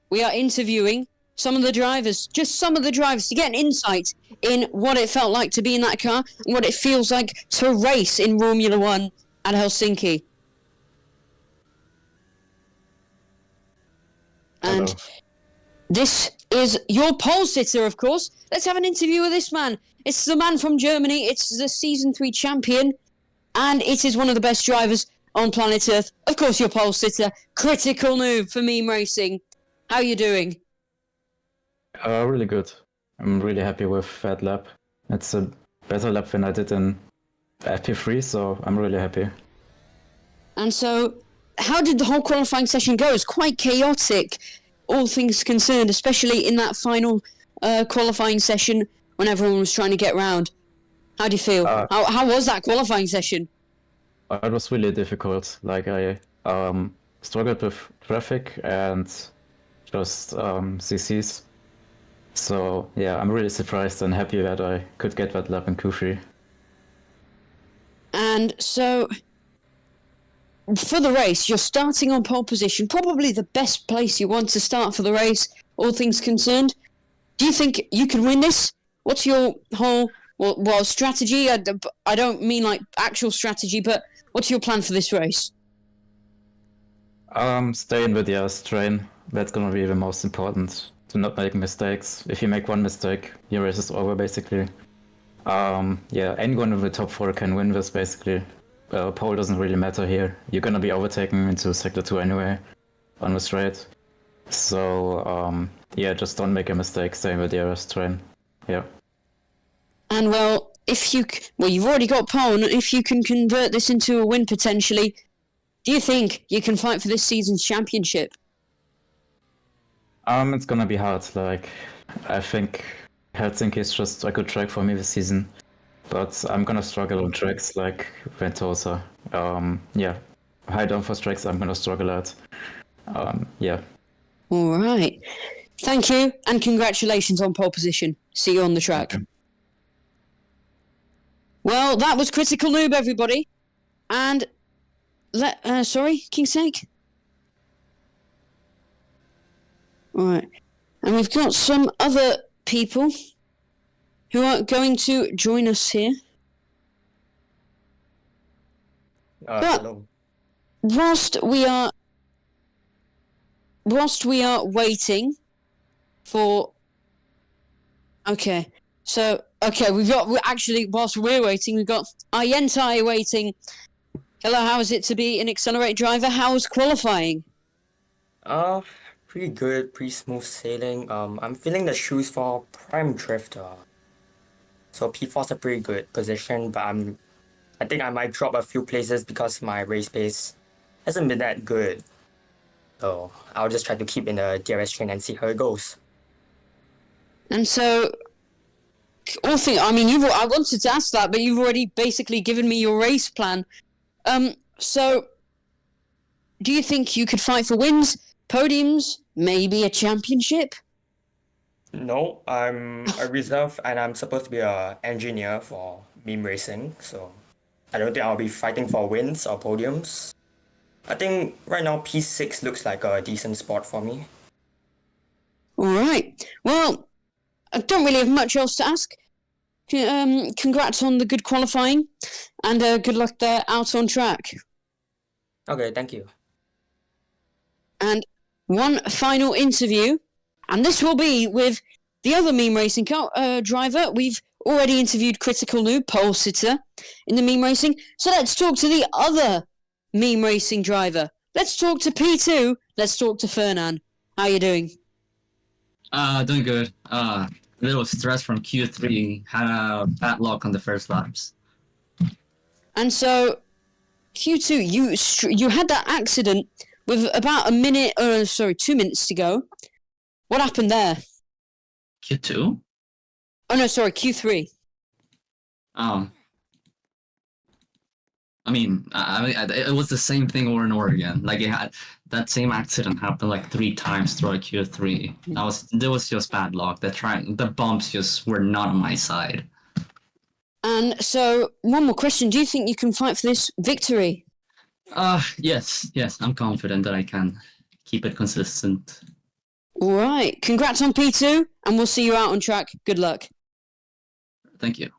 We are interviewing some of the drivers, just some of the drivers, to get an insight in what it felt like to be in that car and what it feels like to race in Romula One at Helsinki. And this is your pole sitter, of course. Let's have an interview with this man. It's the man from Germany. It's the Season 3 champion. And it is one of the best drivers on planet Earth. Of course, your pole sitter, Critical Noob for Meme Racing. How are you doing? Really good. I'm really happy with that lap. It's a better lap than I did in FP3, so I'm really happy. And so, how did the whole qualifying session go? It was quite chaotic, all things concerned, especially in that final qualifying session when everyone was trying to get round. How do you feel? How was that qualifying session? It was really difficult. Like, I struggled with traffic and just CCs. So yeah, I'm really surprised and happy that I could get that lap in Q3. And so, for the race, you're starting on pole position, probably the best place you want to start for the race, all things concerned. Do you think you can win this? What's your whole strategy? I don't mean like actual strategy, but what's your plan for this race? Staying with the strain. That's gonna be the most important. To not make mistakes. If you make one mistake, your race is over basically. Yeah, anyone in the top 4 can win this basically. Pole doesn't really matter here. You're gonna be overtaken into sector 2 anyway on the straight. So yeah, just don't make a mistake. Stay with the strain. Yeah. And you've already got pole, and if you can convert this into a win potentially, do you think you can fight for this season's championship? It's gonna be hard. Like, I think Helsinki is just a good track for me this season, but I'm gonna struggle on tracks like Ventosa. Yeah, high downforce tracks I'm gonna struggle at. Yeah. All right. Thank you, and congratulations on pole position. See you on the track. Okay. Well, that was Critical Noob, everybody. And sorry, King's Sake. All right, and we've got some other people who are going to join us here. But Hello. whilst we are waiting for, whilst we're waiting, we've got Ayentai waiting. Hello, how is it to be an accelerate driver? How's qualifying? Pretty good, pretty smooth sailing. I'm feeling the shoes for Prime Drifter. So P4's a pretty good position, but I think I might drop a few places because my race pace hasn't been that good. So I'll just try to keep in the DRS train and see how it goes. And so, I wanted to ask that, but you've already basically given me your race plan. So, do you think you could fight for wins, podiums, maybe a championship? No, I'm a reserve and I'm supposed to be an engineer for meme racing, so I don't think I'll be fighting for wins or podiums. I think right now P6 looks like a decent spot for me. All right. Well, I don't really have much else to ask. Congrats on the good qualifying, and good luck there out on track. Okay, thank you. And one final interview, and this will be with the other meme racing driver. We've already interviewed Critical Noob, pole sitter in the meme racing. So let's talk to the other meme racing driver. Let's talk to P2. Let's talk to Fernan. How you doing? Doing good. A little stress from Q3. Had a bad luck on the first laps. And so, Q2, you had that accident with about 2 minutes to go. What happened there? Q2? Oh no, sorry, Q3. I mean, it was the same thing over and over again. Like that same accident happened like 3 times throughout Q3. There was just bad luck. The bumps just were not on my side. And so, one more question: do you think you can fight for this victory? Yes. I'm confident that I can keep it consistent. All right, congrats on P2, and we'll see you out on track. Good luck. Thank you.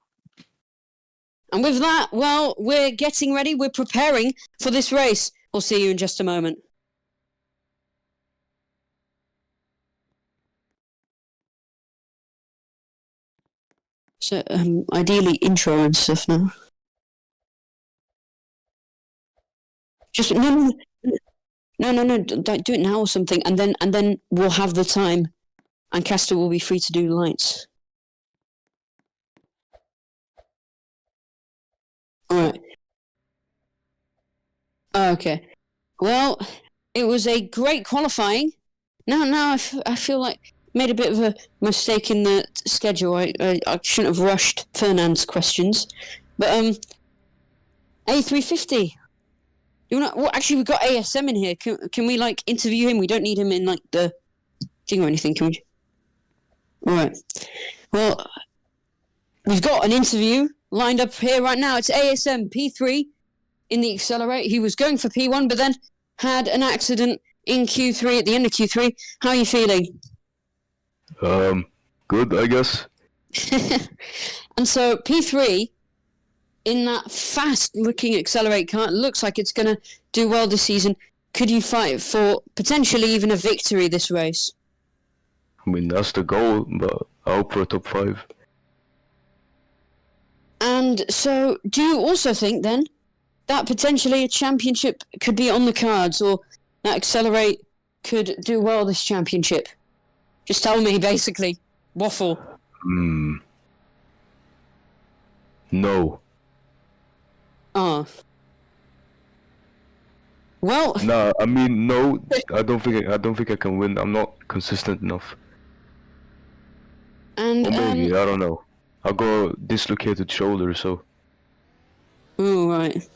And with that, well, we're getting ready. We're preparing for this race. We'll see you in just a moment. So, ideally, intro and stuff now. Just no. Do it now or something, and then we'll have the time, and Castor will be free to do lights. All right. Okay. Well, it was a great qualifying. Now I feel like made a bit of a mistake in the schedule. I shouldn't have rushed Fernand's questions, but A350. Well, actually, we've got ASM in here. Can we like interview him? We don't need him in like the thing or anything, can we? All right. Well, we've got an interview lined up here right now. It's ASM P3 in the Accelerate. He was going for P1, but then had an accident in Q3 at the end of Q3. How are you feeling? Good, I guess. And so P3 in that fast-looking Accelerate car looks like it's going to do well this season. Could you fight for potentially even a victory this race? I mean, that's the goal, but I hope for a top 5. And so, do you also think then that potentially a championship could be on the cards, or that Accelerate could do well this championship? Just tell me, basically. Waffle. No. Ah. Well. Nah, I mean, no. I don't think I can win. I'm not consistent enough. And Or maybe, I don't know. I got a dislocated shoulder, so. Oh, right.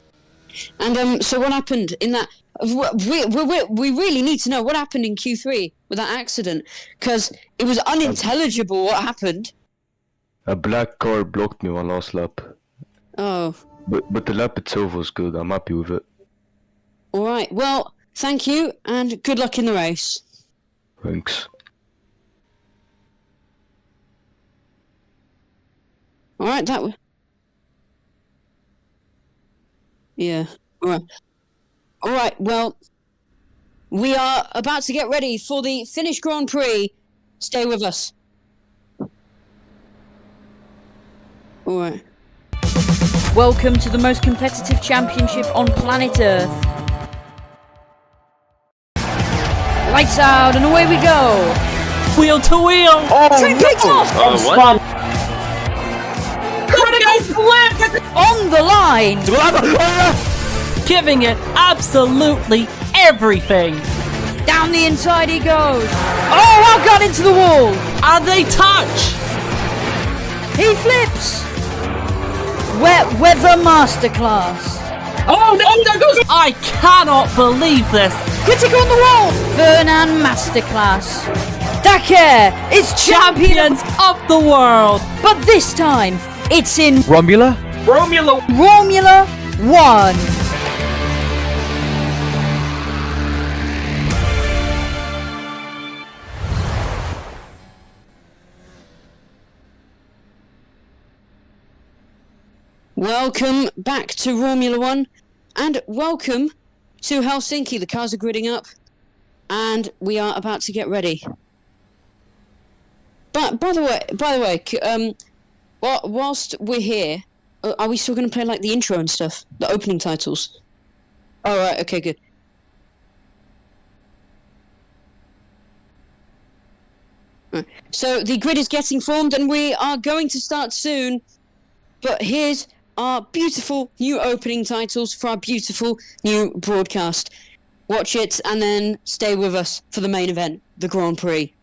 And so what happened in that? We really need to know what happened in Q3 with that accident, because it was unintelligible what happened. A black car blocked me one last lap. Oh. But the lap itself was good. I'm happy with it. All right. Well, thank you, and good luck in the race. Thanks. All right. Yeah. All right. All right. Well, we are about to get ready for the Finnish Grand Prix. Stay with us. All right. Welcome to the most competitive championship on planet Earth. Lights out and away we go. Wheel to wheel. What? Critical flip. On the line. Giving it absolutely everything. Down the inside he goes. Oh, I got into the wall. And they touch. He flips. Wet weather masterclass. Oh no, there goes. I cannot believe this. Critical on the wall. Fernan masterclass. Dakar is champions Champions of the world. but this time it's in Romula? Romula One. Welcome back to Romula One, and welcome to Helsinki. The cars are gridding up, and we are about to get ready. But by the way, whilst we're here, are we still going to play like the intro and stuff, the opening titles? All right, okay, good. Right. So the grid is getting formed, and we are going to start soon. But here's our beautiful new opening titles for our beautiful new broadcast. Watch it and then stay with us for the main event, the Grand Prix.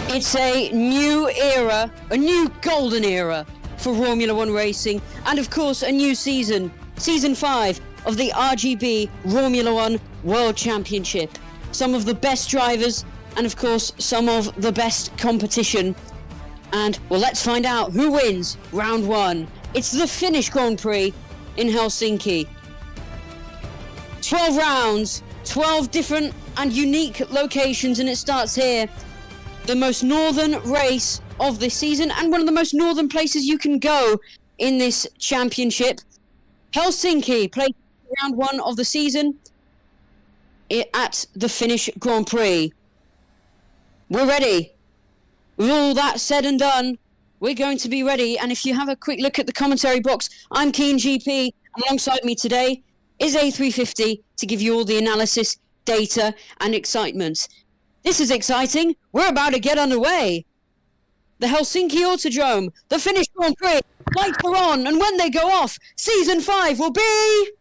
It's a new era, a new golden era for Romula One racing, and of course a new season, Season 5 of the RGB Romula One World Championship. Some of the best drivers, and of course some of the best competition. And well, let's find out who wins round 1. It's the Finnish Grand Prix in Helsinki. 12 rounds, 12 different and unique locations, and it starts here. The most northern race of this season, and one of the most northern places you can go in this championship. Helsinki plays round 1 of the season at the Finnish Grand Prix. We're ready. With all that said and done, we're going to be ready. And if you have a quick look at the commentary box, I'm Keen GP. Alongside me today is A350 to give you all the analysis, data, and excitement. This is exciting. We're about to get underway. The Helsinki Autodrome, the Finnish Grand Prix, lights are on, and when they go off, Season 5 will be...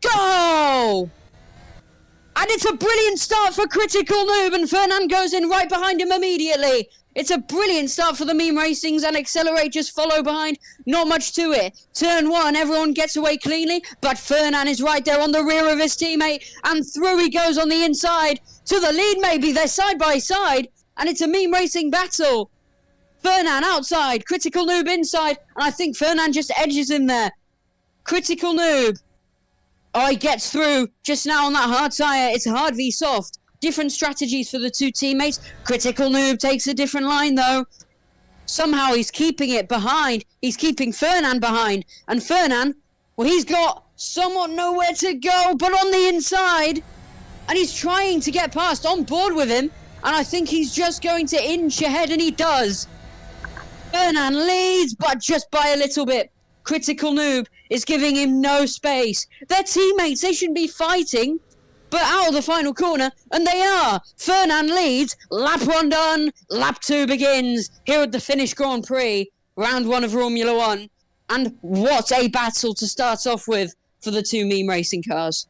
Go! And it's a brilliant start for Critical Noob, and Fernand goes in right behind him immediately. It's a brilliant start for the Meme Racings, and Accelerate just follow behind. Not much to it. Turn 1, everyone gets away cleanly, but Fernand is right there on the rear of his teammate, and through he goes on the inside. To the lead maybe, they're side by side, and it's a Meme Racing battle. Fernand outside, Critical Noob inside, and I think Fernand just edges him there. Critical Noob. Oh, he gets through just now on that hard tyre. It's hard v soft. Different strategies for the two teammates. Critical Noob takes a different line, though. Somehow he's keeping it behind. He's keeping Fernand behind. And Fernand, well, he's got somewhat nowhere to go, but on the inside. And he's trying to get past, on board with him. And I think he's just going to inch ahead, and he does. Fernand leads, but just by a little bit. Critical Noob is giving him no space. They're teammates, they shouldn't be fighting. But out of the final corner, and they are. Fernand leads, lap 1 done, lap 2 begins. Here at the Finnish Grand Prix, round 1 of Romula One. And what a battle to start off with for the two Meme Racing cars.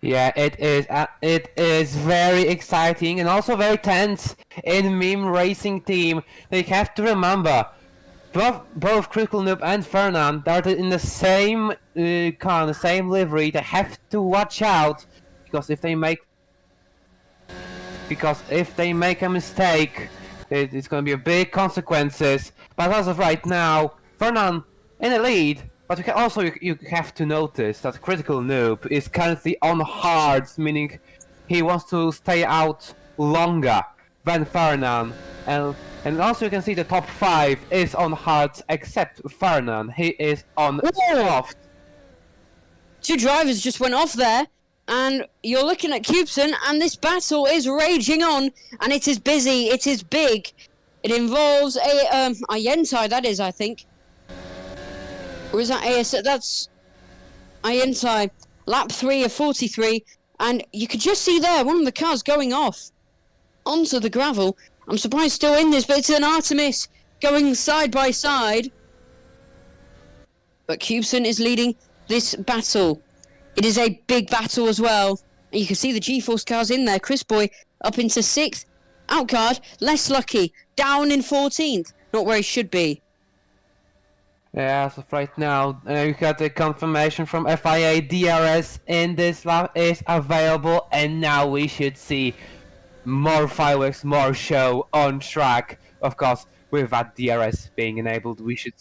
Yeah, it is. It is very exciting and also very tense in Meme Racing team. They have to remember, both Critical Noob and Fernand are in the same car, the same livery. They have to watch out because if they make a mistake, it's going to be a big consequences. But as of right now, Fernand in the lead. But you have to notice that Critical Noob is currently on hards, meaning he wants to stay out longer than Fernand. And also you can see the top 5 is on hards except Fernand. He is on soft. Two drivers just went off there, and you're looking at Cubson, and this battle is raging on, and it is busy, it is big. It involves a Yentai, that is, I think. Or is that AS? That's Yentai. Lap 3 of 43, and you could just see there one of the cars going off onto the gravel. I'm surprised still in this, but it's an Artemis going side by side. But Cubson is leading this battle. It is a big battle as well. And you can see the G-Force cars in there. Chris Boy up into 6th. Outcard, less lucky. Down in 14th. Not where he should be. Yeah, so right now, you got the confirmation from FIA DRS in this lap is available, and now we should see more fireworks, more show on track. Of course, with that DRS being enabled, we should...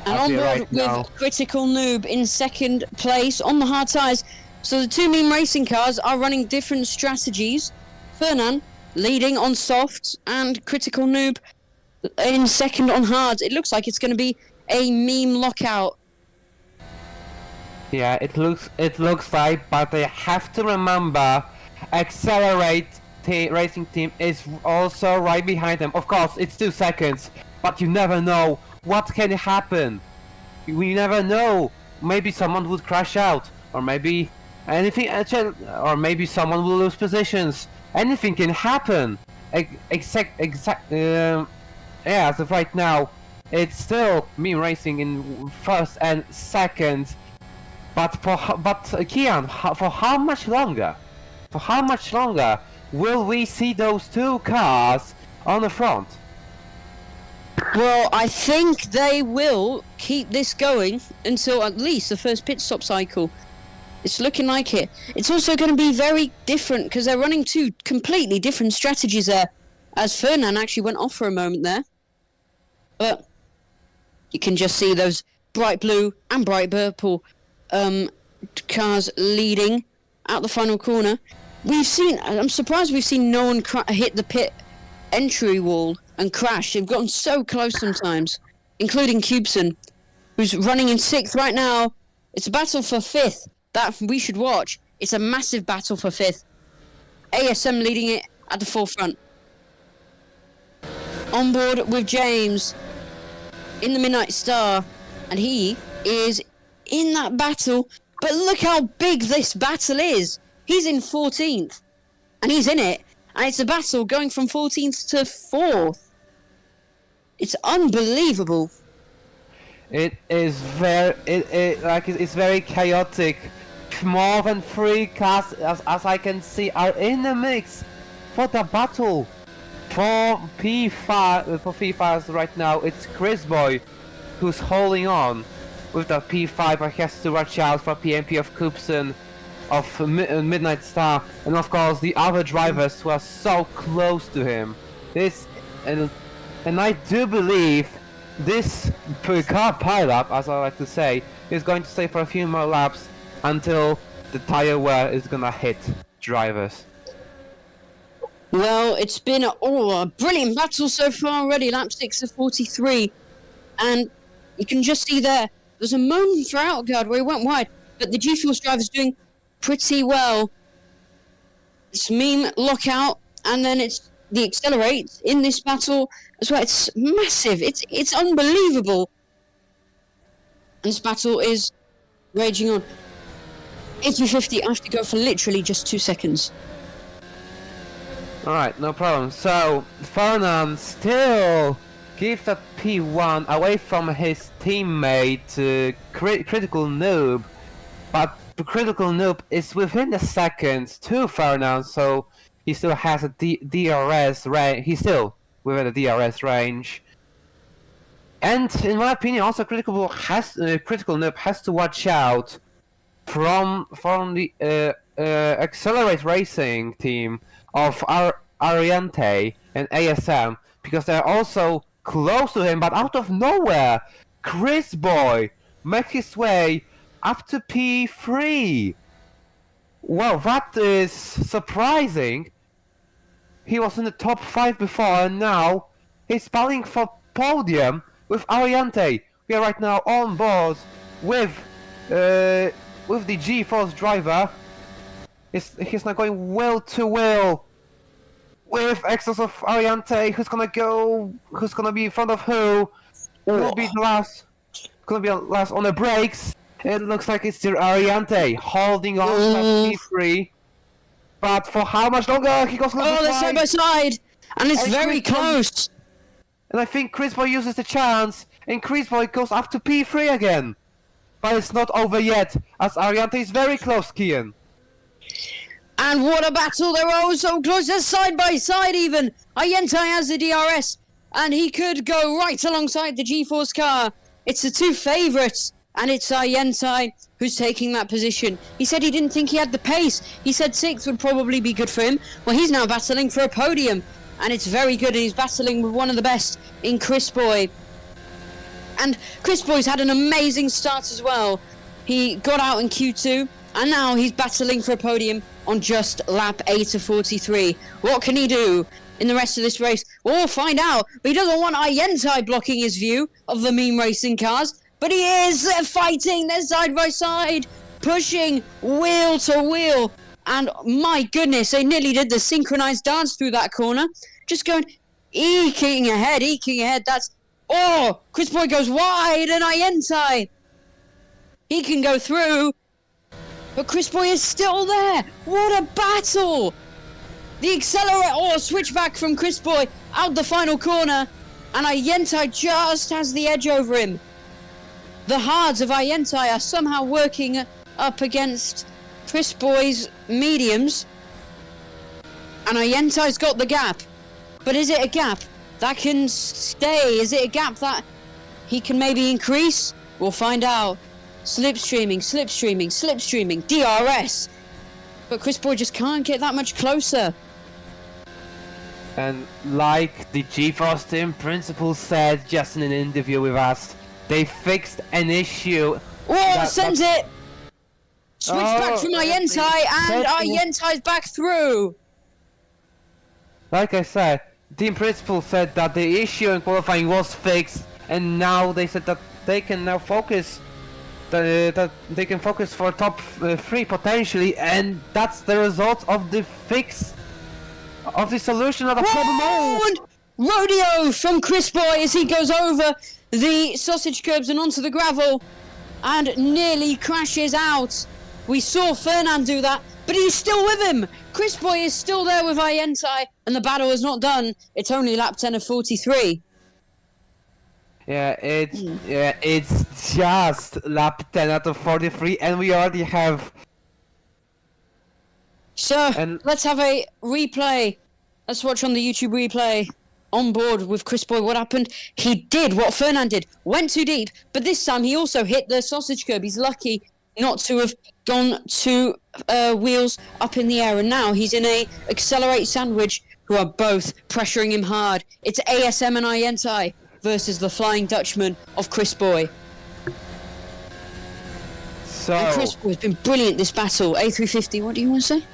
And on board with Critical Noob in 2nd place on the hard tyres. So the two Meme Racing cars are running different strategies. Fernand leading on softs, and Critical Noob in 2nd on hards. It looks like it's going to be a meme lockout. Yeah, it looks like, but they have to remember, Accelerate Racing Team is also right behind them. Of course, it's 2 seconds, but you never know what can happen. We never know. Maybe someone would crash out, or maybe anything, or maybe someone will lose positions. Anything can happen. Yeah, as of right now, it's still Meme Racing in 1st and 2nd. But Kian, for how much longer? For how much longer will we see those 2 cars on the front? Well, I think they will keep this going until at least the first pit stop cycle. It's looking like it. It's also going to be very different because they're running 2 completely different strategies there, as Fernand actually went off for a moment there. But you can just see those bright blue and bright purple cars leading out the final corner. I'm surprised we've seen no one hit the pit entry wall and crash. They've gotten so close sometimes, including Cubson, who's running in 6th right now. It's a battle for 5th that we should watch. It's a massive battle for 5th. ASM leading it at the forefront. on board with James in the Midnight Star, and he is in that battle. But look how big this battle is. He's in 14th, and he's in it, and it's a battle going from 14th to 4th. It's unbelievable. It is it's very chaotic. More than 3 cars, as I can see, are in the mix for the battle. For P5 right now, it's Chris Boy who's holding on with the P5, but has to watch out for PMP of Coopson, of Midnight Star, and of course the other drivers who are so close to him. And I do believe this car pileup, as I like to say, is going to stay for a few more laps until the tire wear is gonna hit drivers. Well, it's been a brilliant battle so far already. Lap 6 of 43, and you can just see there's a moment for Outguard where he went wide, but the G-Force driver's doing pretty well. It's meme lockout, and then it's the accelerate in this battle as well. It's massive. It's unbelievable. And this battle is raging on. 50-50, I have to go for literally just 2 seconds. Alright, no problem. So, Fernand still gives that P1 away from his teammate, Critical Noob, but the Critical Noob is within the seconds to Fernand, so he still has a DRS range. He's still within the DRS range. And in my opinion, also Critical Noob has to watch out from the Accelerate Racing team of Ariante and ASM, because they're also close to him, but out of nowhere, Chris Boy makes his way up to P3. Well, that is surprising. He was in the top 5 before, and now he's battling for podium with Ariante. We are right now on board with the G-Force driver. He's now going wheel to wheel with excess of Ariante. Who's gonna be in front of who? Will be the last. Gonna be last on the brakes. It looks like it's still Ariante holding on to P3. But for how much longer? He goes they're side by side, and it's very close. And I think Chris Boy uses the chance, and Chris Boy goes up to P3 again. But it's not over yet, as Ariante is very close, Kian. And what a battle! They're all so close. They're side by side even. Ariante has the DRS, and he could go right alongside the G-Force car. It's the two favourites, and it's Ariante who's taking that position. He said he didn't think he had the pace. He said 6th would probably be good for him. Well, he's now battling for a podium, and it's very good, and he's battling with one of the best in Chris Boy. And Chris Boy's had an amazing start as well. He got out in Q2, and now he's battling for a podium on just lap 8 of 43. What can he do in the rest of this race? We'll find out. But he doesn't want Ariante blocking his view of the meme racing cars. But he is. They're fighting. They're side by side, pushing wheel to wheel. And my goodness, they nearly did the synchronized dance through that corner. Just going, eking ahead. That's... Oh, Chris Boy goes wide, and Ariante, he can go through, but Chris Boy is still there. What a battle! The accelerator, switchback from Chris Boy out the final corner, and Ariante just has the edge over him. The hards of Ariante are somehow working up against Chris Boy's mediums, and Ariante's got the gap. But is it a gap that can stay? Is it a gap that he can maybe increase? We'll find out. Slipstreaming, DRS. But Chris Boy just can't get that much closer. And like the G-Force team principal said just in an interview with us, they fixed an issue. Sent it! Switch back from Ariante, and Ariante's back through. Like I said, team principal said that the issue in qualifying was fixed, and now they said that they can now focus, that they can focus for top 3 potentially, and that's the result of the fix, of the solution of the problem. rodeo from Chris Boy as he goes over the sausage curbs and onto the gravel and nearly crashes out. We saw Fernand do that, but he's still with him. Chris Boy is still there with Ayentai, and the battle is not done. It's only lap 10 of 43. Yeah, it's just lap 10 out of 43, and we already have. So let's have a replay. Let's watch on the YouTube replay. On board with Chris Boy, what happened? He did what Fernand did, went too deep, but this time he also hit the sausage curb. He's lucky not to have gone two wheels up in the air, and now he's in a accelerate sandwich who are both pressuring him hard. It's ASM and Ayentai versus the Flying Dutchman of Chris Boy. So And Chris Boy's been brilliant this battle. A350, what do you want to say?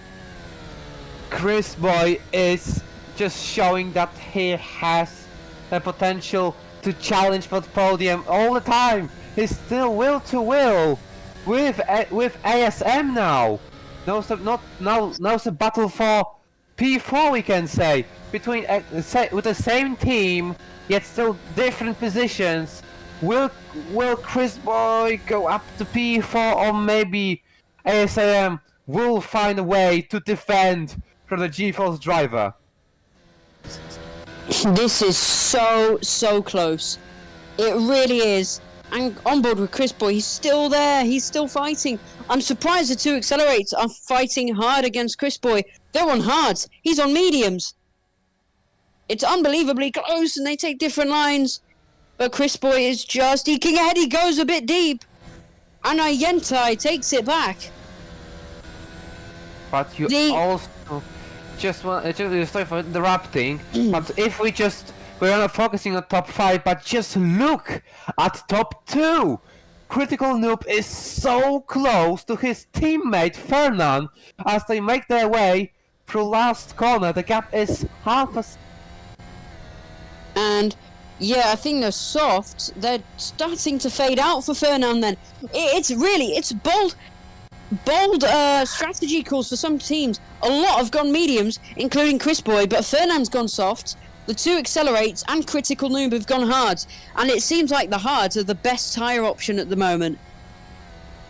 Chris Boy is just showing that he has the potential to challenge for the podium all the time. He's still will to will with ASM now. Now's a battle for P4, we can say, between with the same team yet still different positions. Will Chris Boy go up to P4, or maybe ASM will find a way to defend from the G-Force driver? This is so close. It really is. And on board with Chris Boy, he's still there. He's still fighting. I'm surprised the two accelerates are fighting hard against Chris Boy. They're on hards. He's on mediums. It's unbelievably close, and they take different lines. But Chris Boy is just eking ahead. He goes a bit deep. And Ayentai takes it back. But you also sorry for interrupting, but if we're not focusing on top 5, but just look at top 2. Critical Noob is so close to his teammate Fernand as they make their way through last corner. The gap is half a. And yeah, I think they're soft. They're starting to fade out for Fernand then. It's bold strategy calls for some teams. A lot have gone mediums, including Chris Boy, but Fernand's gone soft. The two accelerates and Critical Noob have gone hards, and it seems like the hards are the best tyre option at the moment.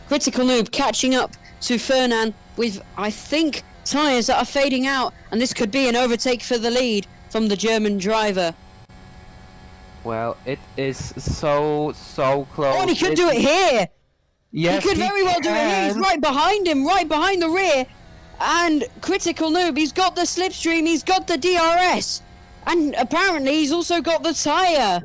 Critical Noob catching up to Fernand with, I think, tyres that are fading out, and this could be an overtake for the lead from the German driver. Well, it is so close. Oh, and he could do it here! Yes, he could very well do it here. He's right behind him, right behind the rear. And Critical Noob, he's got the slipstream, he's got the DRS. And apparently he's also got the tyre.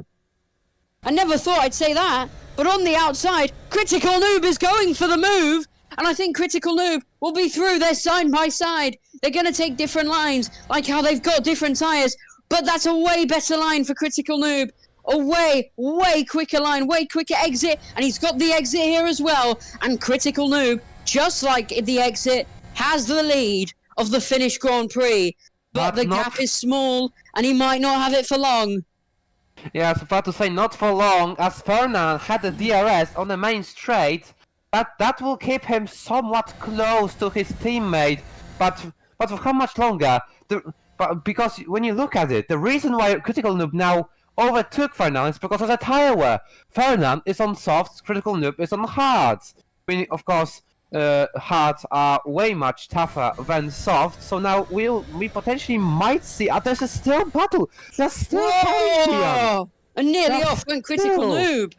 I never thought I'd say that. But on the outside, Critical Noob is going for the move. And I think Critical Noob will be through. They're side by side. They're going to take different lines, like how they've got different tyres. But that's a way better line for Critical Noob. A way quicker line, way quicker exit, and he's got the exit here as well. And Critical Noob, just like the exit, has the lead of the Finnish Grand Prix. But the gap is small, and he might not have it for long. Yeah, I was about to say not for long, as Fernand had the DRS on the main straight. That will keep him somewhat close to his teammate, but for how much longer? Because when you look at it, the reason why Critical Noob now overtook Fernand is because of the tyre wear. Fernand is on softs, Critical Noob is on hards. Of course, hards are way much tougher than soft, so now we potentially might see. There's a still battle. There's still battle here. And nearly off went Critical Noob.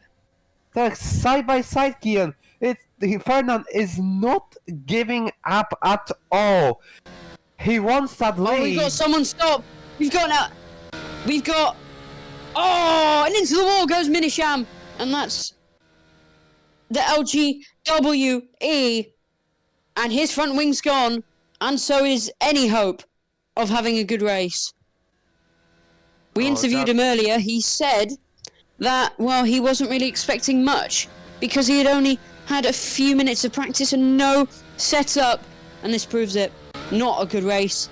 They're side by side, Kian. Fernand is not giving up at all. He wants that lead. Oh, we've got someone stop. We've got. Oh, and into the wall goes Minisham, and that's the LGWE, and his front wing's gone, and so is any hope of having a good race. We interviewed him earlier. He said that, well, he wasn't really expecting much because he had only had a few minutes of practice and no setup, and this proves it. Not a good race.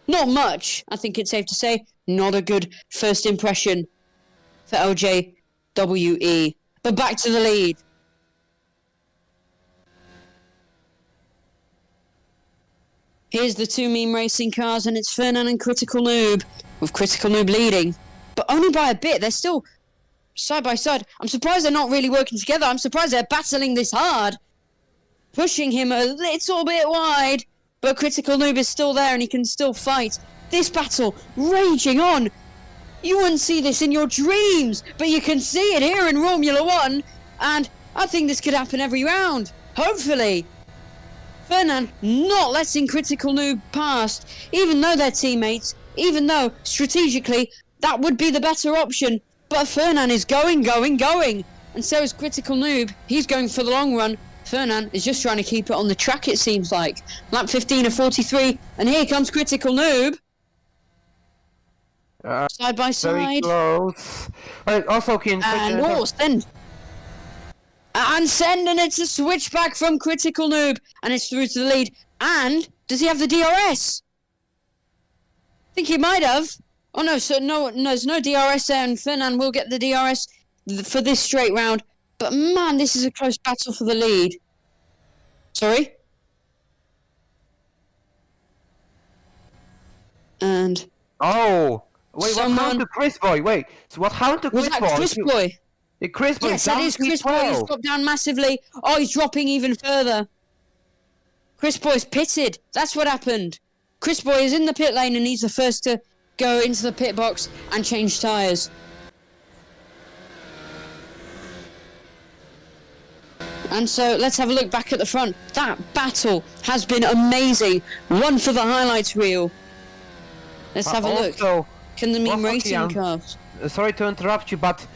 Not much, I think it's safe to say. Not a good first impression for LJWE. But back to the lead. Here's the two meme racing cars, and it's Fernand and Critical Noob, with Critical Noob leading. But only by a bit. They're still side by side. I'm surprised they're not really working together. I'm surprised they're battling this hard. Pushing him a little bit wide. But Critical Noob is still there, and he can still fight. This battle raging on. You wouldn't see this in your dreams, but you can see it here in Romula One. And I think this could happen every round. Hopefully. Fernand not letting Critical Noob past, even though they're teammates, even though strategically that would be the better option. But Fernand is going. And so is Critical Noob. He's going for the long run. Fernand is just trying to keep it on the track, it seems like. Lap 15 of 43. And here comes Critical Noob. Side by side. Very close. Also, can send, and it's a switchback from Critical Noob, and it's through to the lead. And does he have the DRS? I think he might have. Oh no, so no, there's no DRS there, and Fernand will get the DRS for this straight round. But man, this is a close battle for the lead. Sorry? And oh, wait, what happened to Chris Boy? Wait, so what happened to Chris Boy? Was that Chris Boy? Chris Boy, yes, that is Chris Boy. He's dropped down massively. Oh, he's dropping even further. Chris Boy's pitted. That's what happened. Chris Boy is in the pit lane, and he's the first to go into the pit box and change tyres. And so let's have a look back at the front. That battle has been amazing. One for the highlights reel. Let's have a look. Can the meme racing cars? Sorry to interrupt you, but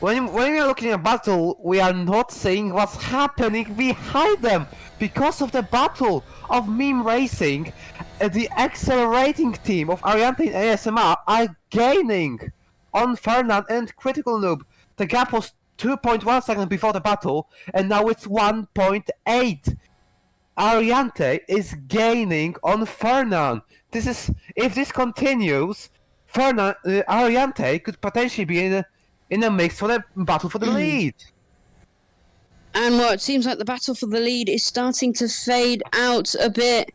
when we are looking at battle, we are not seeing what's happening behind them. Because of the battle of meme racing, the accelerating team of Ariante and ASMR are gaining on Fernand and Critical Noob. The gap was 2.1 seconds before the battle, and now it's 1.8. Ariante is gaining on Fernand. If this continues, Ariante could potentially be in a mix for the battle for the lead. And well, it seems like the battle for the lead is starting to fade out a bit,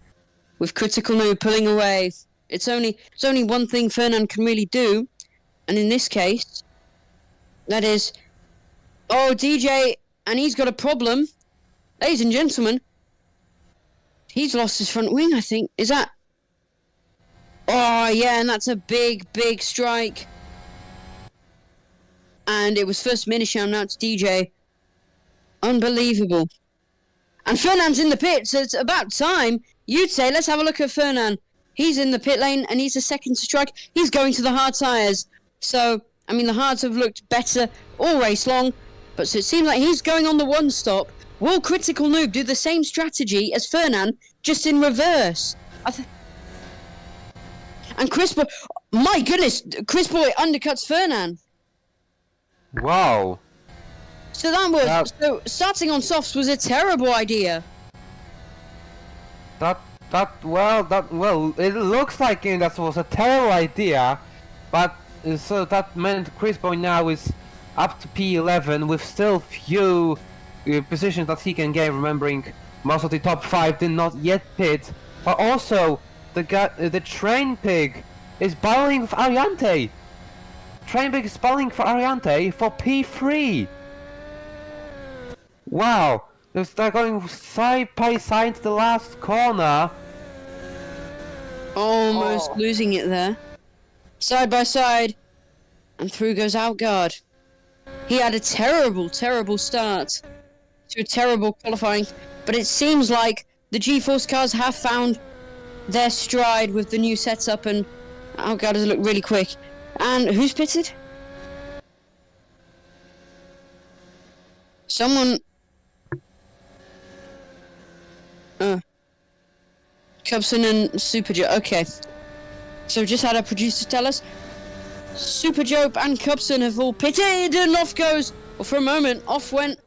with Critical Noob pulling away. It's only one thing Fernand can really do, and in this case, that is, DJ, and he's got a problem. Ladies and gentlemen, he's lost his front wing, I think. Is that? Oh, yeah, and that's a big strike. And it was first Minisham, now it's DJ. Unbelievable. And Fernand's in the pit, so it's about time. You'd say, let's have a look at Fernand. He's in the pit lane, and he's the second to strike. He's going to the hard tyres. So, I mean, the hards have looked better all race long. But so it seems like he's going on the one stop. Will Critical Noob do the same strategy as Fernand, just in reverse? And Chris Boy, my goodness, Chris Boy undercuts Fernand. Wow. So so starting on softs was a terrible idea. Well, it looks like that was a terrible idea, but so that meant Chris Boy now is up to P11 with still few positions that he can gain. Remembering most of the top 5 did not yet pit, but also the Train Pig is battling with Ariante. Train Pig is battling for Ariante for P3. Wow, they're going side by side to the last corner. Almost losing it there. Side by side, and through goes Outguard. He had a terrible start to a terrible qualifying, but it seems like the G-Force cars have found their stride with the new setup, and Outguard has looked really quick. And who's pitted? Someone... Cubson and Super Joe. Okay. So just had our producer tell us. Super Joe and Cubson have all pitted, and off goes. Well, for a moment, off went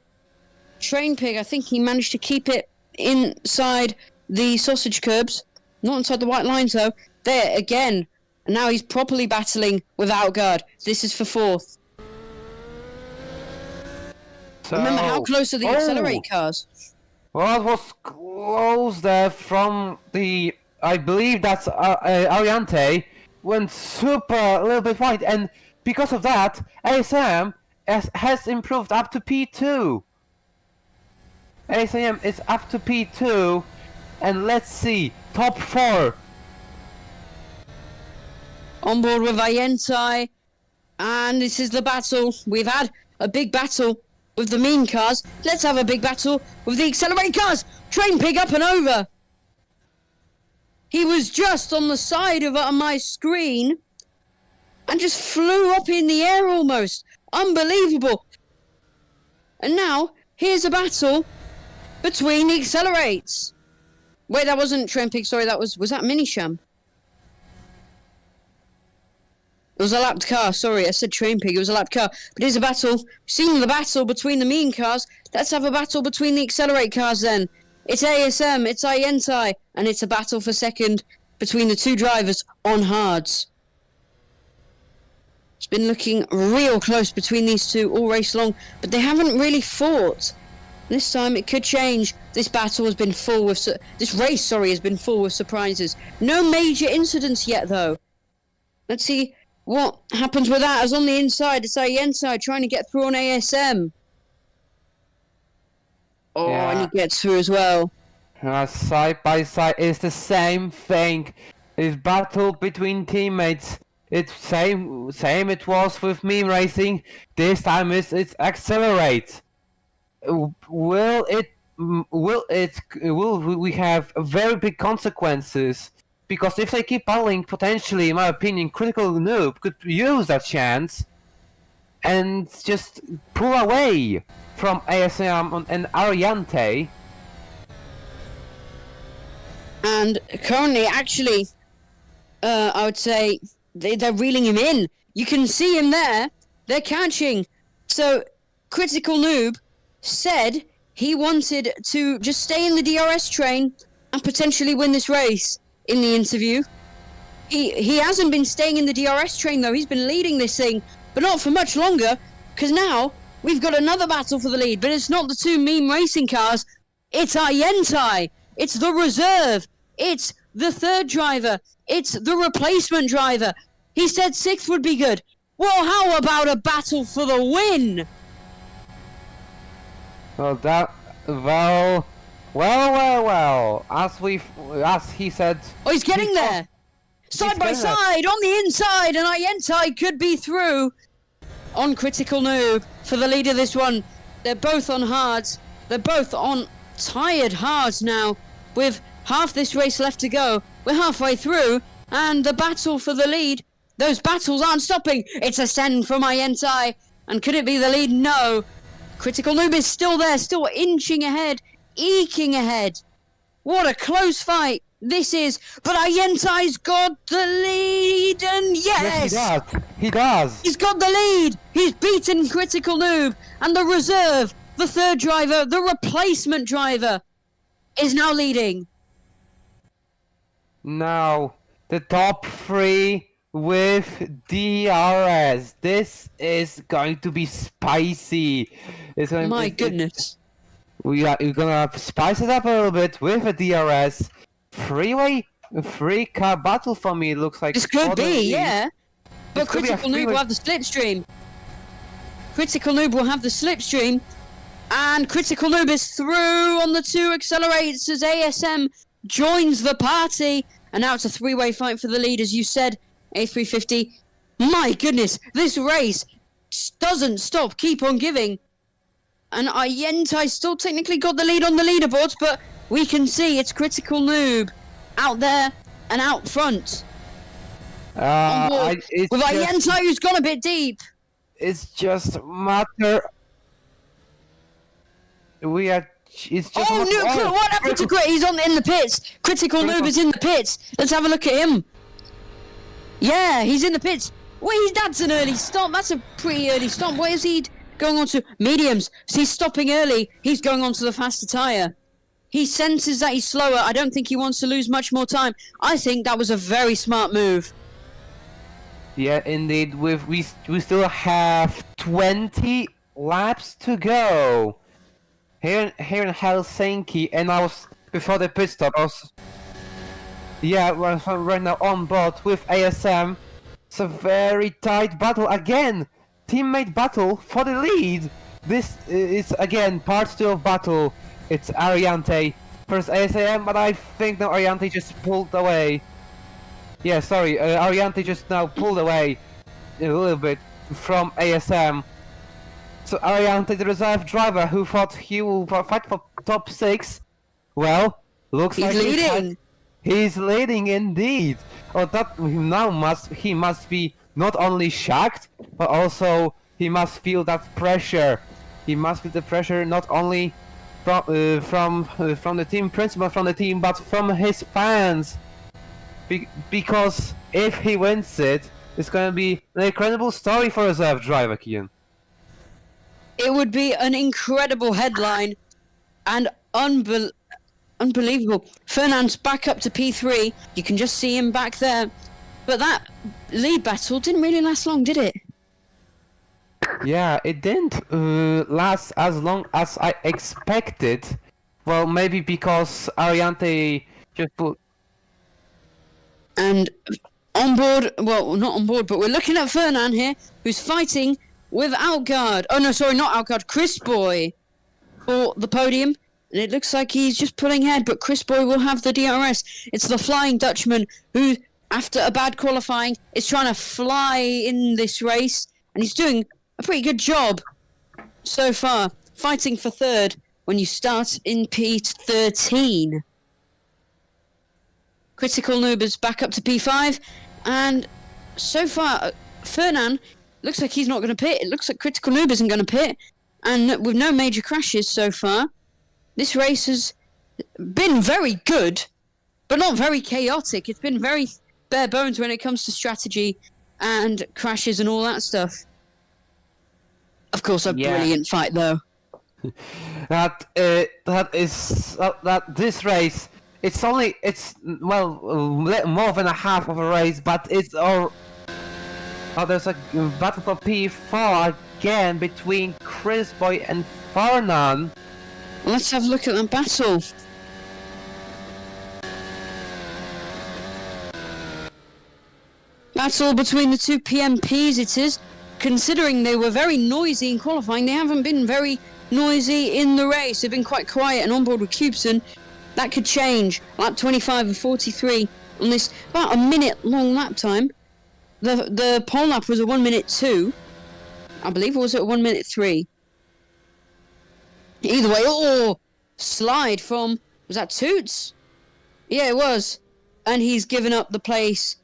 Train Pig. I think he managed to keep it inside the sausage curbs. Not inside the white lines, though. There, again. And now he's properly battling with Outguard. This is for fourth. So, remember, how close are the Accelerate cars? Well, it was close there from the I believe that's Ariante went super a little bit wide, and because of that, ASM has improved up to P2. ASM is up to P2, and let's see, top 4. On board with Ayentai, and this is the battle. We've had a big battle with the mean cars. Let's have a big battle with the accelerate cars. Train pig up and over. He was just on the side of my screen and just flew up in the air almost. Unbelievable. And now, here's a battle between the accelerates. Wait, that wasn't Train Pig, sorry, was that Minisham? It was a lapped car, sorry, I said Train Pig, it was a lapped car. But here's a battle. We've seen the battle between the mean cars. Let's have a battle between the accelerate cars then. It's ASM, it's Ayentai, and it's a battle for second between the two drivers on hards. It's been looking real close between these two all race long, but they haven't really fought. This time it could change. This battle has been full with this race, has been full with surprises. No major incidents yet, though. Let's see what happens with that. As on the inside, it's Ayentai trying to get through on ASM. Oh, Yeah. and he gets through as well. Side by side is the same thing. It's battle between teammates. It's same it was with meme racing. This time it's accelerate. Will we have very big consequences? Because if they keep battling, potentially, in my opinion, Critical Noob could use that chance and just pull away from ASM and Ariante. And currently, actually, I would say they're reeling him in. You can see him there. They're catching. So, Critical Noob said he wanted to just stay in the DRS train and potentially win this race in the interview. He hasn't been staying in the DRS train, though. He's been leading this thing, but not for much longer, because now we've got another battle for the lead, but it's not the two meme racing cars. It's Ayentai. It's the reserve. It's the third driver. It's the replacement driver. He said sixth would be good. Well, how about a battle for the win? Well. As he said. Oh, he's getting there. Side by side, on the inside, and Ayentai could be through on Critical Noob for the lead of this one. They're both on hards. They're both on tired hards now, with half this race left to go. We're halfway through, and the battle for the lead, those battles aren't stopping. It's a send from Ayentai, and could it be the lead? No. Critical Noob is still there, still inching ahead, eking ahead. What a close fight this is, but Ayentai's got the lead, and yes! He does! He's got the lead! He's beaten Critical Noob, and the reserve, the third driver, the replacement driver, is now leading. Now, the top 3 with DRS. This is going to be spicy. My goodness. We're gonna spice it up a little bit with a DRS. Free car battle for me, it looks like. This could be, yeah. But This could be a Critical Noob will freeway- have the slipstream. Critical Noob will have the slipstream. And Critical Noob is through on the two accelerators as ASM joins the party. And now it's a three-way fight for the lead, as you said, A350. My goodness, this race doesn't stop, keep on giving. And Ayentai still technically got the lead on the leaderboards, but we can see it's Critical Noob out there and out front. On board with Ayentai, who's gone a bit deep. It's just matter. It's just. Oh, no, what happened to Crit? He's in the pits. Critical Noob is in the pits. Let's have a look at him. Yeah, he's in the pits. Wait, that's an early stop. That's a pretty early stop. What is he going on to? Mediums. So he's stopping early. He's going on to the faster tyre. He senses that he's slower. I don't think he wants to lose much more time. I think that was a very smart move. Yeah, indeed. We still have 20 laps to go here in Helsinki, and before the pit stop. Yeah, we're right now on board with ASM. It's a very tight battle again. Teammate battle for the lead. This is again part 2 of battle. It's Ariante versus ASM, but I think now Ariante just pulled away. Yeah, sorry, Ariante just now pulled away a little bit from ASM. So Ariante, the reserve driver who thought he will fight for top 6, well, looks He's like leading. He's leading indeed. Oh, that he must be not only shocked, but also he must feel that pressure. He must feel the pressure not only from the team principal, from the team, but from his fans. Because if he wins it, it's gonna be an incredible story for reserve driver, Kian. It would be an incredible headline and unbelievable. Fernand's back up to P3. You can just see him back there. But that lead battle didn't really last long, did it? Yeah, it didn't last as long as I expected. Well, maybe because Ariante just put... And on board, well, not on board, but we're looking at Fernand here, who's fighting with Outguard. Oh, no, sorry, not Outguard. Chris Boy for the podium. And it looks like he's just pulling ahead, but Chris Boy will have the DRS. It's the Flying Dutchman who, after a bad qualifying, is trying to fly in this race. And he's doing a pretty good job so far, fighting for third when you start in P13. Critical Noob is back up to P5, and so far, Fernand looks like he's not going to pit. It looks like Critical Noob isn't going to pit, and with no major crashes so far, this race has been very good, but not very chaotic. It's been very bare bones when it comes to strategy and crashes and all that stuff. Of course, a brilliant fight though. That this race, it's more than a half of a race, but it's all. Oh, there's a battle for P4 again between Chris Boy and Fernand. Let's have a look at that battle. Battle between the two PMPs it is. Considering they were very noisy in qualifying, they haven't been very noisy in the race. They've been quite quiet and on board with Cubeson. That could change. Lap 25 and 43 on this about a minute long lap time. The pole lap was a 1 minute 2. I believe, or was it a 1 minute 3? Either way, slide from, was that Toots? Yeah, it was. And he's given up the place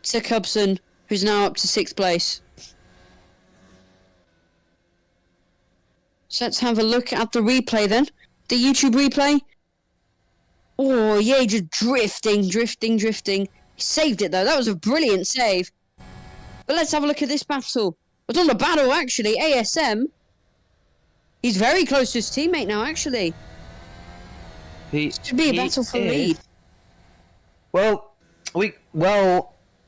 to Cubson, who's now up to 6th place. So let's have a look at the replay then. The YouTube replay. Oh, yeah, just drifting. He saved it, though. That was a brilliant save. But let's have a look at this battle. It's not a battle, actually. ASM. He's very close to his teammate now, actually. Should be a battle for lead. Well,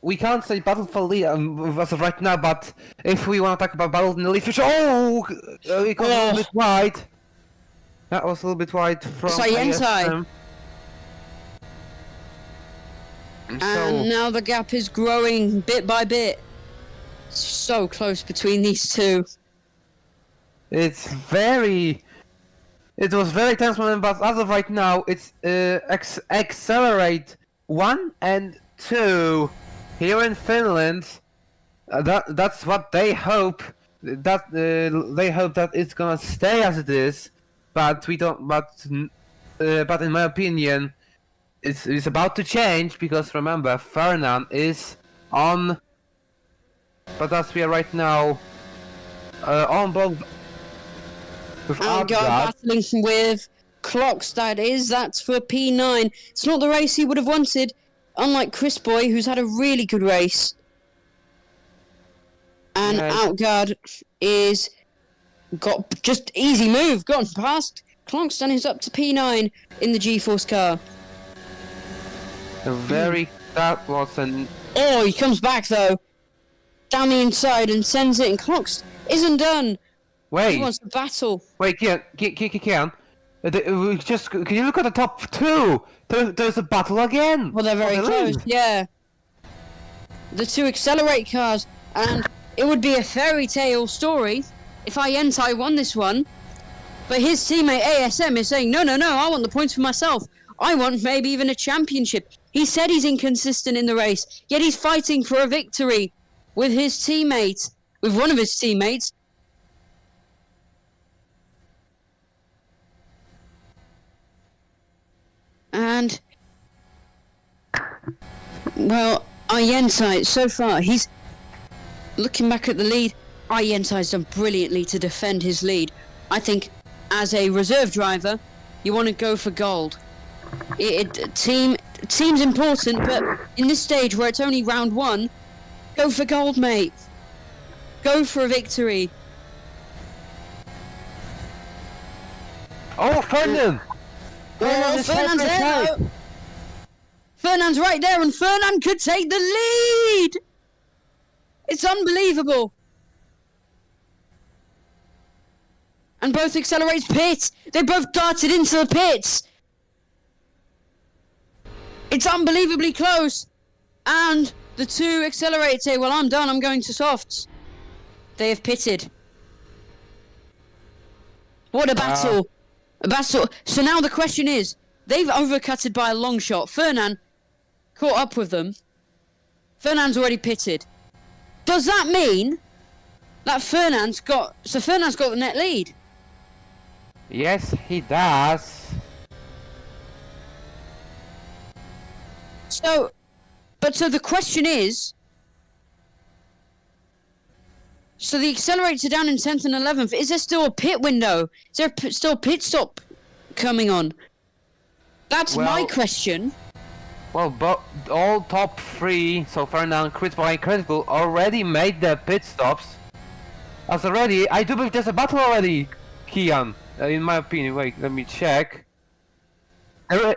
we can't say battle for lead as of right now, but if we want to talk about battle in the lead, it got a little bit wide. That was a little bit wide from ASM. And now the gap is growing bit by bit. So close between these two. It was very tense moment, but as of right now, it's accelerate 1 and 2 here in Finland. That's what they hope. They hope that it's gonna stay as it is, but we don't. But in my opinion, it's about to change because remember, Fernand is on. But as we are right now on board with Outguard battling with Clocks, that's for P9. It's not the race he would have wanted, unlike Chris Boy, who's had a really good race. And Outguard is got just easy move, gone past Clockston is up to P9 in the G-Force car. That was an... Oh, he comes back though. Down the inside and sends it, and Clocks isn't done. Wait. He wants to battle. Wait, Kian. Can you look at the top two? There's a battle again. Well, they're very for the close, lead. yeah. The two Accelerate cars, and it would be a fairy tale story if Yentai won this one. But his teammate ASM is saying, no, I want the points for myself. I want maybe even a championship. He said he's inconsistent in the race, yet he's fighting for a victory with his teammate, with one of his teammates. And, well, Yentai, so far, he's looking back at the lead. Yentai's done brilliantly to defend his lead. I think as a reserve driver, you want to go for gold. Team's important, but in this stage where it's only round one, go for gold, mate. Go for a victory. Oh, Fernand! Oh, Fernand's there. Fernand's right there, and Fernand could take the lead. It's unbelievable. And both Accelerates pit. They both darted into the pits. It's unbelievably close. And the two Accelerates say, well, I'm done. I'm going to softs. They have pitted. What a battle. A battle. So now the question is, they've overcutted by a long shot. Fernand caught up with them. Fernand's already pitted. Does that mean that Fernand's got the net lead? Yes, he does. So the question is, so the Accelerates are down in 10th and 11th. Is there still a pit window? Is there still a pit stop coming on? That's my question. Well, but all top three, so Fernand, Critical and Critical, already made their pit stops. I do believe there's a battle already, Kian, in my opinion. Wait, let me check. Who?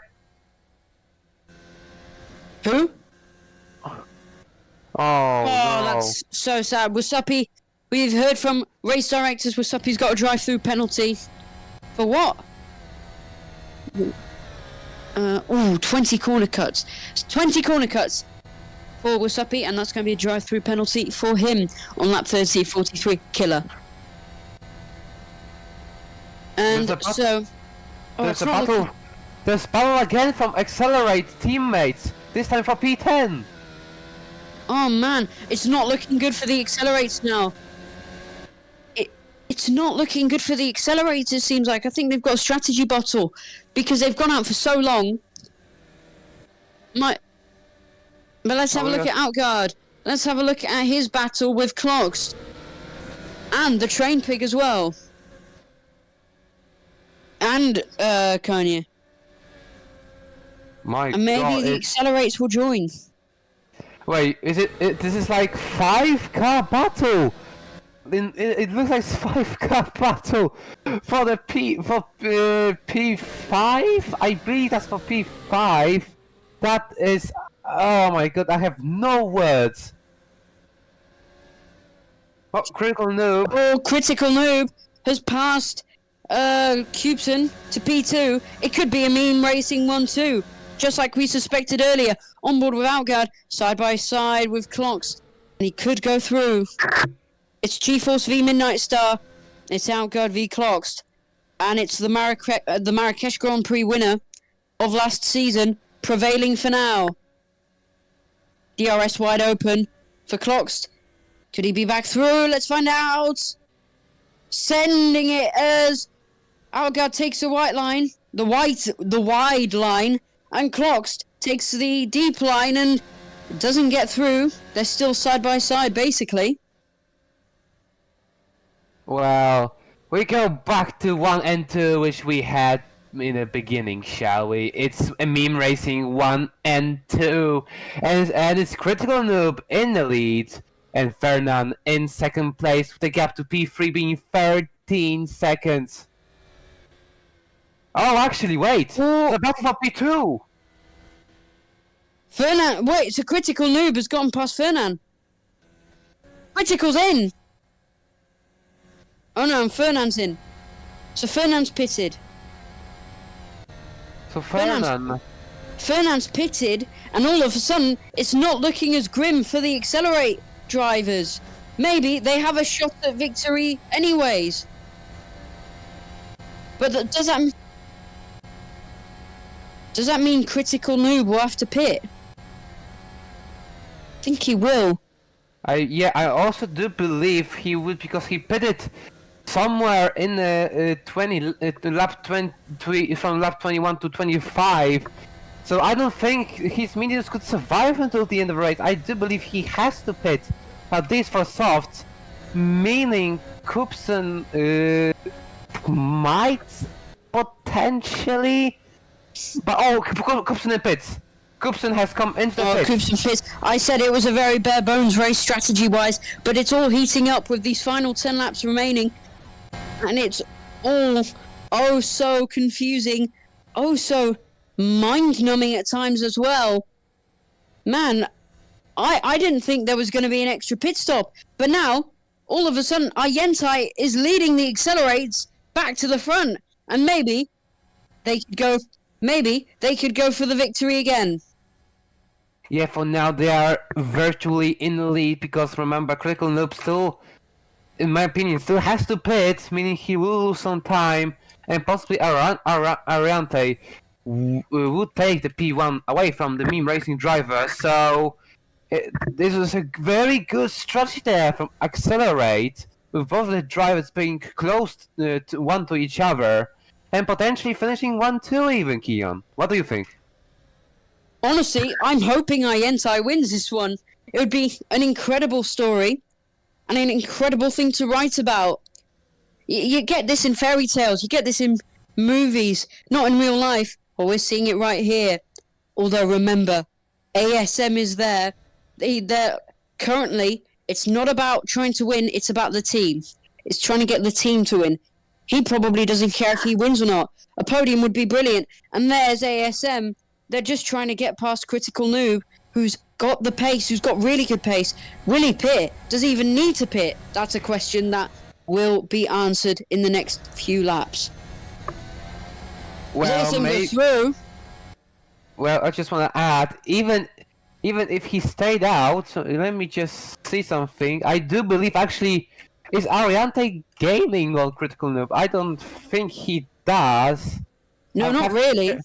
Oh, no. That's so sad. Wasapi, we've heard from race directors, Wasapi's got a drive-through penalty. For what? 20 corner cuts. 20 corner cuts for Wasapi, and that's going to be a drive-through penalty for him on lap 30:43. Killer. And so... There's a battle. There's battle again from Accelerate teammates. This time for P10. Oh man, it's not looking good for the Accelerates now. It's not looking good for the Accelerators, seems like. I think they've got a strategy bottle because they've gone out for so long. But let's have a look at Outguard. Let's have a look at his battle with Clogs. And the Train Pig as well. And Kanye. And maybe the Accelerates will join. Wait, this is like 5-car battle. It looks like 5-car battle for the P5. I believe that's for P5. That is, oh my god, I have no words. Oh, Critical Noob. Oh, Critical Noob has passed Cupson to P2. It could be a meme racing 1-2. Just like we suspected earlier, on board with Outguard, side by side with Clocks, and he could go through. It's G-Force v Midnight Star, it's Outguard v Clocks, and it's the Marrakesh Grand Prix winner of last season, prevailing for now. DRS wide open for Clocks. Could he be back through? Let's find out. Sending it as Outguard takes the white line, the wide line, and Clocks takes the deep line and doesn't get through. They're still side by side, basically. Well, we go back to 1 and 2, which we had in the beginning, shall we? It's a meme racing 1 and 2, and it's Critical Noob in the lead, and Fernand in second place, with the gap to P3 being 13 seconds. Oh, actually, wait! The battle for P2! Fernand, wait, so Critical Noob has gotten past Fernand. Critical's in! Oh no, and Fernand's in. So Fernand's pitted. So Fernand. Fernand's pitted, and all of a sudden, it's not looking as grim for the Accelerate drivers. Maybe they have a shot at victory anyways. But does that mean Critical Noob will have to pit? I think he will. I also do believe he would, because he pitted somewhere in the lap 20 from lap 21 to 25. So I don't think his mediums could survive until the end of the race. I do believe he has to pit, at least for softs, meaning Kupson might potentially. But Kupson in pits. Kupson has come into the pits. Kupson pits. I said it was a very bare bones race strategy-wise, but it's all heating up with these final 10 laps remaining, and it's all so confusing, so mind-numbing at times as well. Man, I didn't think there was going to be an extra pit stop, but now all of a sudden Ayentai is leading the Accelerates back to the front, and maybe they could go for the victory again. Yeah, for now they are virtually in the lead, because remember, Critical Noob still, in my opinion, still has to pit, meaning he will lose some time, and possibly Ariante would take the P1 away from the meme racing driver. So this was a very good strategy there from Accelerate, with both the drivers being close to each other, and potentially finishing 1-2 even, Keon. What do you think? Honestly, I'm hoping Ayentai wins this one. It would be an incredible story and an incredible thing to write about. You get this in fairy tales, you get this in movies, not in real life. Well, we're seeing it right here. Although remember, ASM is there. They're currently, it's not about trying to win, it's about the team. It's trying to get the team to win. He probably doesn't care if he wins or not. A podium would be brilliant. And there's ASM. They're just trying to get past Critical Noob, who's got the pace, who's got really good pace. Will he pit? Does he even need to pit? That's a question that will be answered in the next few laps. Well, I just want to add, even if he stayed out, let me just see something. I do believe, actually, is Ariante gaining on Critical Noob? I don't think he does. No, not really.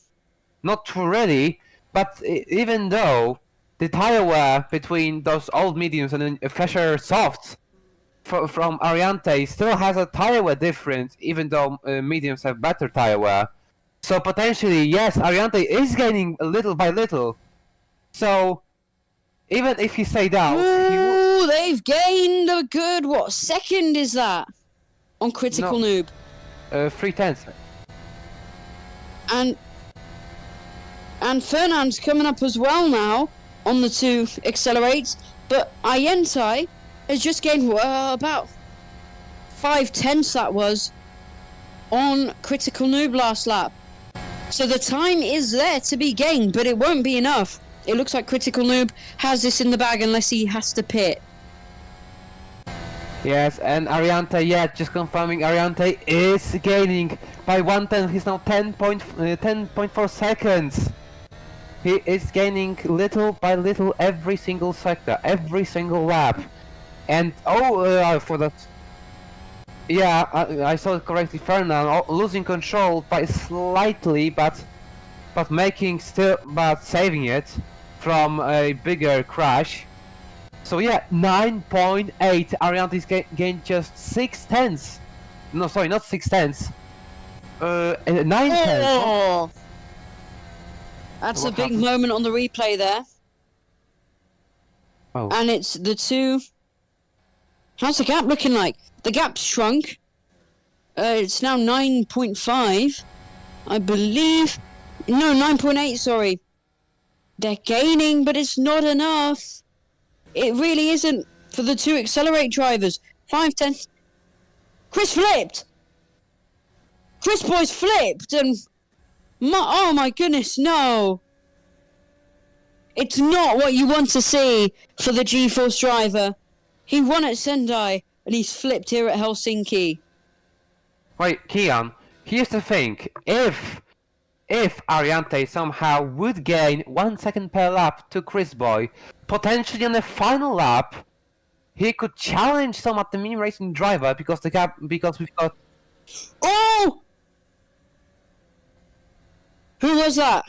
Not really, but even though the tire wear between those old mediums and fresher softs from Ariante still has a tire wear difference, even though mediums have better tire wear. So potentially, yes, Ariante is gaining little by little. So even if he stayed out, they've gained a good, what second is that on Critical Noob? 3/10. And Fernand's coming up as well now on the two Accelerates, but Ayentai has just gained about 5/10 that was on Critical Noob last lap. So the time is there to be gained, but it won't be enough. It looks like Critical Noob has this in the bag unless he has to pit. Yes, and Ariante, just confirming, Ariante is gaining by 1/10. He's now 10.4 seconds. He is gaining little by little every single sector, every single lap. And for that, I saw it correctly. Fernand losing control by slightly, but saving it from a bigger crash. So 9.8. Ariante's gained just 6/10. No, sorry, not 6/10. 9/10. Oh. That's a big moment on the replay there. Oh. And it's the two. How's the gap looking like? The gap's shrunk. It's now 9.5. I believe. No, 9.8, sorry. They're gaining, but it's not enough. It really isn't for the two Accelerate drivers. 5/10. Chris flipped. Chris Boy's flipped, and oh my goodness, no. It's not what you want to see for the G-Force driver. He won at Sendai, and he's flipped here at Helsinki. Wait, Keon, here's the thing. If if Ariante somehow would gain 1 second per lap to Chris Boy, potentially on the final lap, he could challenge somewhat the meme racing driver because we've got. Oh! Who was that?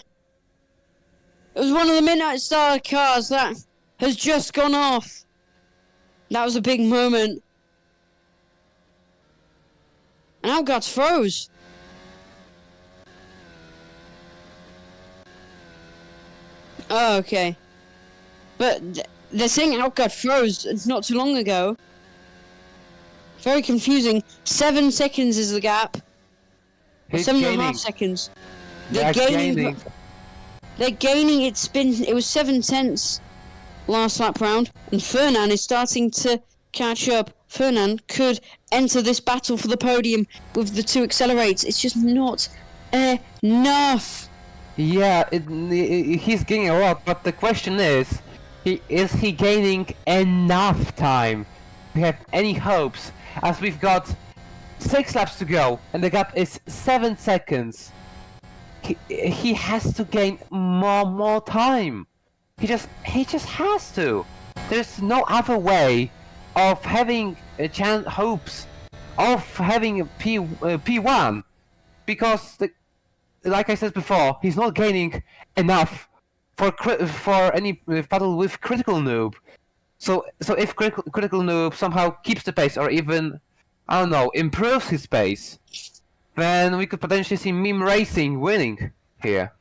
It was one of the Midnight Star cars that has just gone off. That was a big moment. And Outguts froze. Oh, okay. But they're saying Outgut froze not too long ago. Very confusing. 7 seconds is the gap. He's 7.5 gaining. seconds. Yeah, They're gaining. gaining. They're gaining. It was 7 tenths last lap round, and Fernand is starting to catch up. Fernand could enter this battle for the podium with the 2 accelerates. It's just not enough. Yeah, he's gaining a lot, but the question is he gaining enough time? We have any hopes? As we've got 6 laps to go, and the gap is 7 seconds. He has to gain more time. He just has to. There's no other way of having a chance, hopes of having a P1, because like I said before, he's not gaining enough for any battle with Critical Noob. So if Critical Noob somehow keeps the pace, or even, I don't know, improves his pace, then we could potentially see Meme Racing winning here.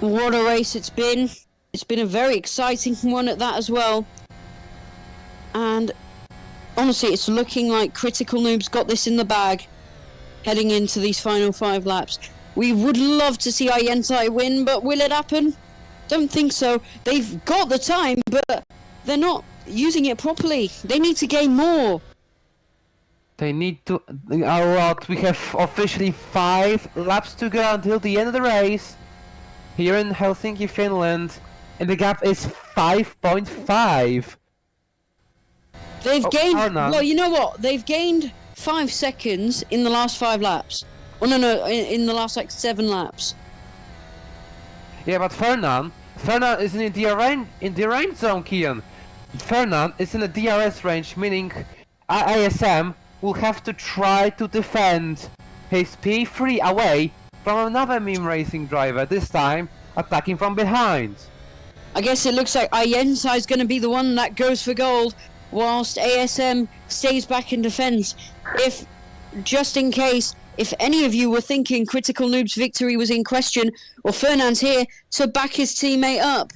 What a race it's been. It's been a very exciting one at that as well. And honestly, it's looking like Critical Noob's got this in the bag heading into these final 5 laps. We would love to see Ayentai win, but will it happen? Don't think so. They've got the time, but they're not using it properly. They need to gain more. They need to a lot. We have officially 5 laps to go until the end of the race here in Helsinki, Finland, and the gap is 5.5. They've gained. Arna. Well, you know what? They've gained 5 seconds in the last 5 laps. Oh no, in the last like 7 laps. Yeah, but Fernand is in the range zone, Kian. Fernand is in the DRS range, meaning ISM will have to try to defend his P3 away from another meme racing driver, this time attacking from behind. I guess it looks like Ayentai is going to be the one that goes for gold, whilst ASM stays back in defense. If, just in case, if any of you were thinking Critical Noob's victory was in question, well, Fernand's here to back his teammate up.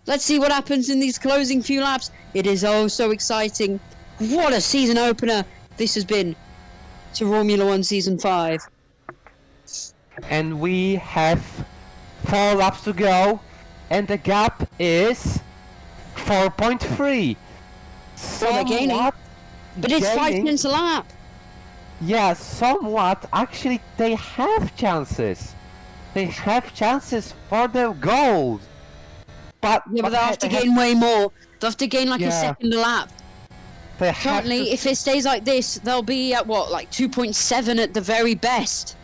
Let's see what happens in these closing few laps. It is oh so exciting. What a season opener this has been to Romula One Season 5. And we have 4 laps to go, and the gap is 4.3. So they're gaining. But it's 5 minutes a lap. Yeah, somewhat. Actually, they have chances. They have chances for the gold. But They'll have to gain way more. They'll have to gain like Yeah. a second a lap. They have Currently, to- if it stays like this, they'll be at what, like 2.7 at the very best.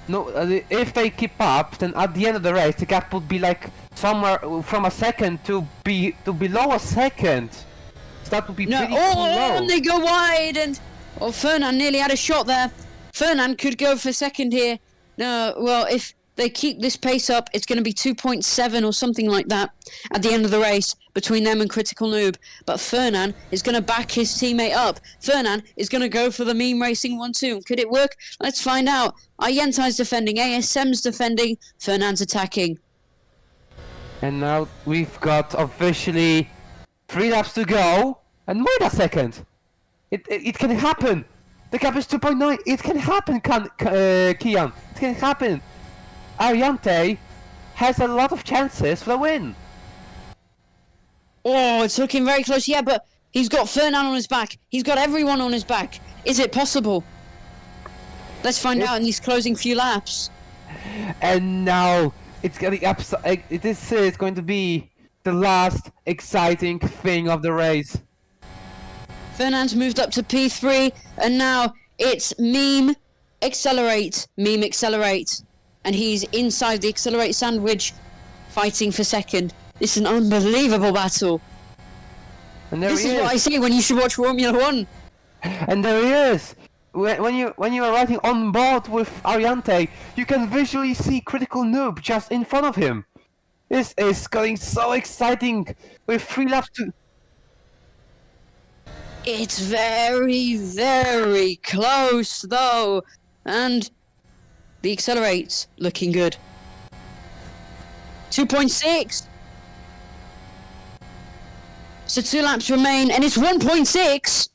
No, if they keep up, then at the end of the race, the gap would be like somewhere from a second to below a second. So that would be No, pretty and low. they go wide, and Fernand nearly had a shot there. Fernand could go for second here. No, well, if they keep this pace up, it's going to be 2.7 or something like that at the end of the race between them and Critical Noob. But Fernand is going to back his teammate up. Fernand is going to go for the meme racing 1-2. Could it work? Let's find out. Ayentai's defending, ASM's defending, Fernand's attacking. And now we've got officially 3 laps to go. And wait a second, it can happen. The gap is 2.9. It can happen, Kian. It can happen. Ariante has a lot of chances for the win. Oh, it's looking very close. Yeah, but he's got Fernand on his back. He's got everyone on his back. Is it possible? Let's find out in these closing few laps. And now it's getting this is going to be the last exciting thing of the race. Fernand's moved up to P3, and now it's meme accelerate. and he's inside the Accelerate sandwich, fighting for second. This is an unbelievable battle. And there This he is is. what I say when you should watch Romula One. And there he is. When you are riding on board with Ariante, you can visually see Critical Noob just in front of him. This is going so exciting with 3 laps to. It's very, very close though, and the Accelerate's looking good. 2.6. So 2 laps remain, and it's 1.6.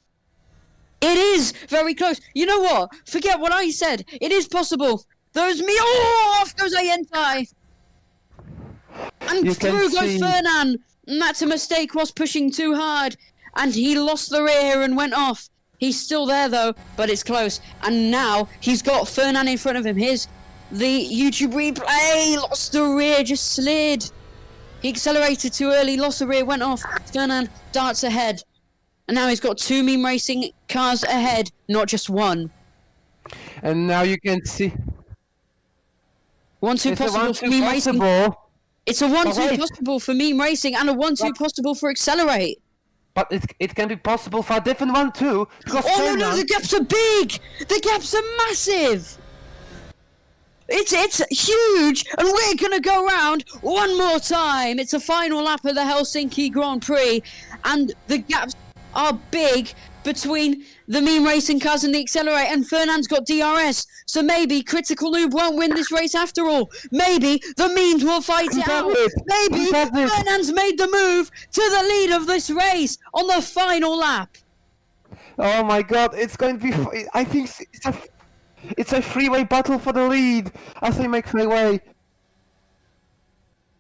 It is very close. You know what? Forget what I said. It is possible. There's me. Oh, off goes Ayentai. And You can through goes see- Fernan. And that's a mistake, was pushing too hard. And he lost the rear and went off. He's still there though, but it's close. And now he's got Fernan in front of him. Here's the YouTube replay. Lost the rear, just slid. He accelerated too early, lost the rear, went off. Fernan darts ahead. And now he's got 2 meme racing cars ahead, not just one. And now you can see. 1-2 It's a possible 1-2 for meme racing. possible. It's a 1-2 wait. possible for meme racing and a 1-2 possible for accelerate. But it can be possible for a different one too. Because Oh no, Fernan- the gaps are big! The gaps are massive! It's huge, and we're gonna go round one more time. It's a final lap of the Helsinki Grand Prix, and the gaps are big between the meme racing cars and the accelerate, and Fernand's got DRS, so maybe Critical Noob won't win this race after all. Maybe the memes will fight it out. Maybe Who does it? Fernand's made the move to the lead of this race on the final lap. Oh my god, it's going to be. I think it's a three-way battle for the lead as I make my way.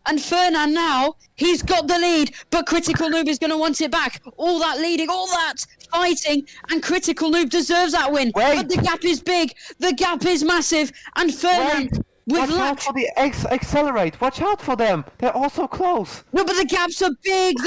And Fernand now, he's got the lead, but Critical Noob is going to want it back. All that leading, all that fighting, and Critical Noob deserves that win. Wait. But the gap is big, the gap is massive, and Fernand, with Watch lap... out for the accelerate. Watch out for them. They're also close. No, but the gaps are big,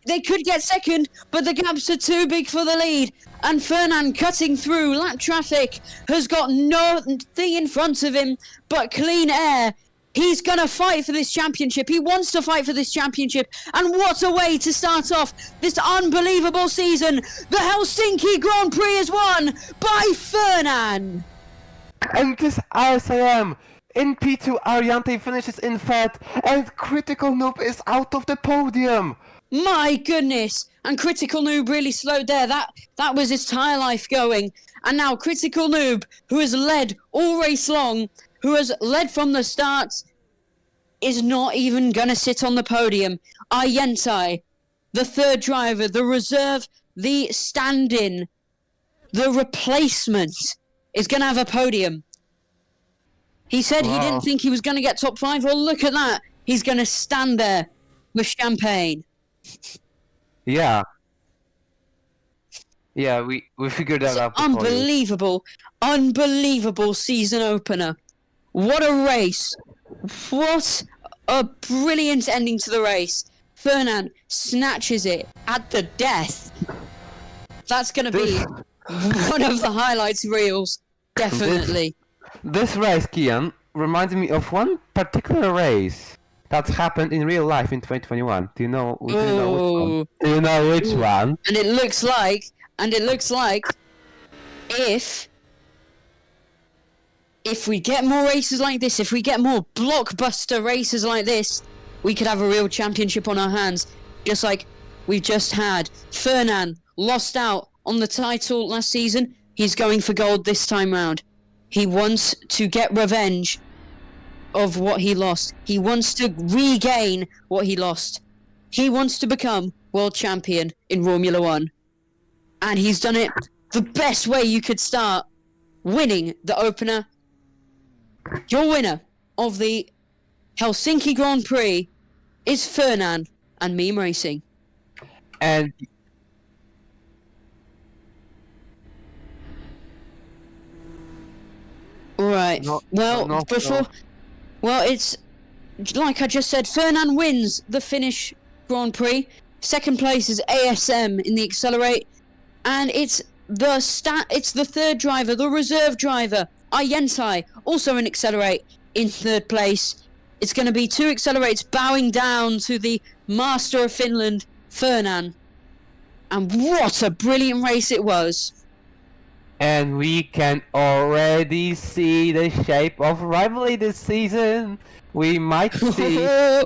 they could get second, but the gaps are too big for the lead. And Fernand, cutting through lap traffic, has got nothing in front of him but clean air. He's going to fight for this championship. He wants to fight for this championship. And what a way to start off this unbelievable season. The Helsinki Grand Prix is won by Fernand. And this RSIM in P2, Ariante finishes in third, and Critical Noob is out of the podium. My goodness. And Critical Noob really slowed there. That was his tyre life going. And now Critical Noob, who has led all race long, who has led from the start, is not even going to sit on the podium. Ayentai, the third driver, the reserve, the stand-in, the replacement, is going to have a podium. He said he didn't think he was going to get top 5. Well, look at that. He's going to stand there with champagne. Yeah. Yeah, we figured that out. before you. Unbelievable season opener. What a race. What a brilliant ending to the race. Fernand snatches it at the death. That's going to be one of the highlights reels. Definitely. This race, Kian, reminded me of one particular race that happened in real life in 2021. Do you know which one? Do you know which one? And it looks like if we get more races like this, if we get more blockbuster races like this, we could have a real championship on our hands. Just like we just had. Fernand lost out on the title last season. He's going for gold this time round. He wants to get revenge of what he lost. He wants to regain what he lost. He wants to become world champion in Romula One. And he's done it the best way you could start, winning the opener. Your winner of the Helsinki Grand Prix is Fernand and Meme Racing. And Right. Well, it's like I just said. Fernand wins the Finnish Grand Prix. Second place is ASM in the Accelerate, and it's the third driver, the reserve driver, Ayentai, also in Accelerate. in third place. It's going to be two Accelerates bowing down to the Master of Finland, Fernan. And what a brilliant race it was. And we can already see the shape of rivalry this season. We might see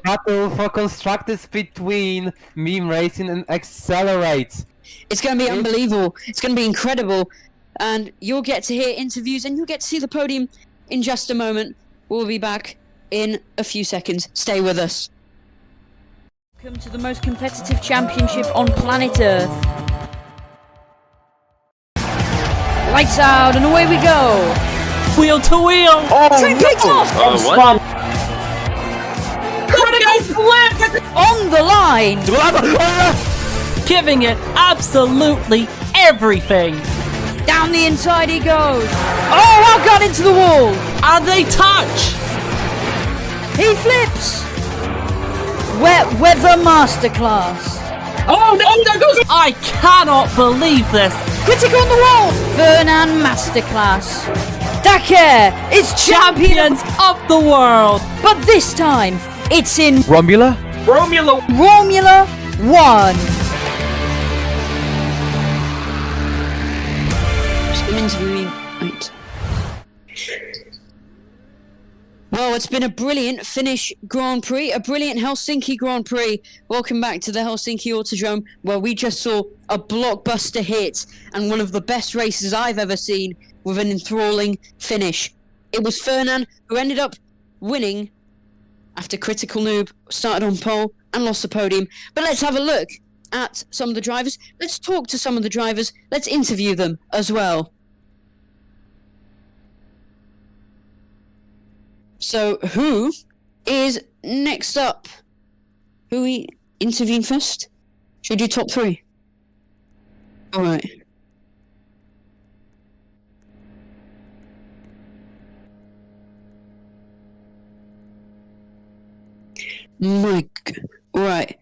battle for constructors between Meme Racing and Accelerate. It's going to be unbelievable. It's going to be incredible. And you'll get to hear interviews and you'll get to see the podium in just a moment. We'll be back in a few seconds. Stay with us. Welcome to the most competitive championship on planet Earth. Lights out and away we go. Wheel to wheel. What? Critical flip. On the line. Giving it absolutely everything. Down the inside he goes. Oh, I got into the wall. And they touch. He flips. Wet weather masterclass. Oh no, there goes. I cannot believe this. Critical on the wall. Fernan masterclass. Dakar is champion, Champions of the world. but this time it's in Romula? Romula One. I'm interviewing. Wait. Well, it's been a brilliant Finnish Grand Prix, a brilliant Helsinki Grand Prix. Welcome back to the Helsinki Autodrome, where we just saw a blockbuster hit and one of the best races I've ever seen with an enthralling finish. It was Fernan who ended up winning after Critical Noob started on pole and lost the podium. But let's have a look at some of the drivers. Let's talk to some of the drivers. Let's interview them as well. So, who is next up? Who we interviewing first? Should we do top three? Alright. Mike. Alright.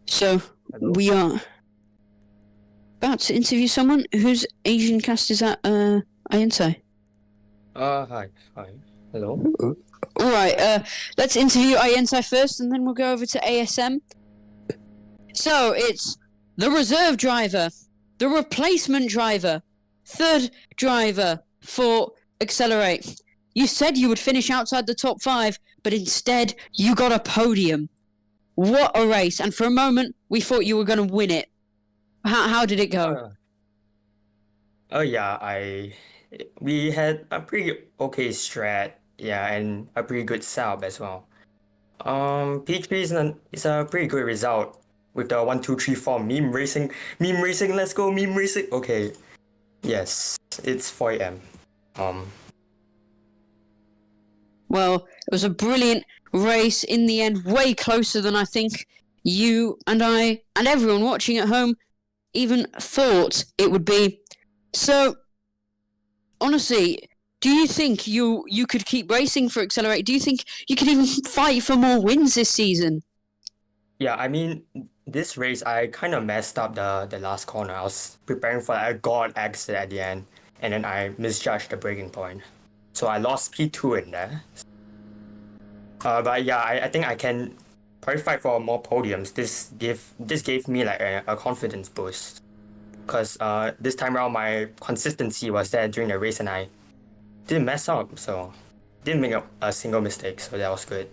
So, we are about to interview someone whose Asian cast is at, Ayentai. Hi. Hello. Alright, let's interview Ayentai first and then we'll go over to ASM. So, it's the reserve driver, the replacement driver, third driver for Accelerate. You said you would finish outside the top 5, but instead you got a podium. What a race, and for a moment we thought you were going to win it. How did it go? We had a pretty okay strat, and a pretty good setup as well. P3 is a pretty good result with the 1, 2, 3, 4 meme racing, let's go, meme racing. Okay, yes, it's 4 AM. Well, it was a brilliant race in the end, way closer than I think you and I and everyone watching at home even thought it would be. So, honestly, do you think you could keep racing for Accelerate? Do you think you could even fight for more wins this season? Yeah, I mean, this race, I kind of messed up the last corner. I was preparing for a god exit at the end, and then I misjudged the braking point. So I lost P2 in there. But yeah, I think I can probably fight for more podiums. This gave me like a confidence boost. Because this time around, my consistency was there during the race, and I didn't mess up, so didn't make a single mistake, so that was good.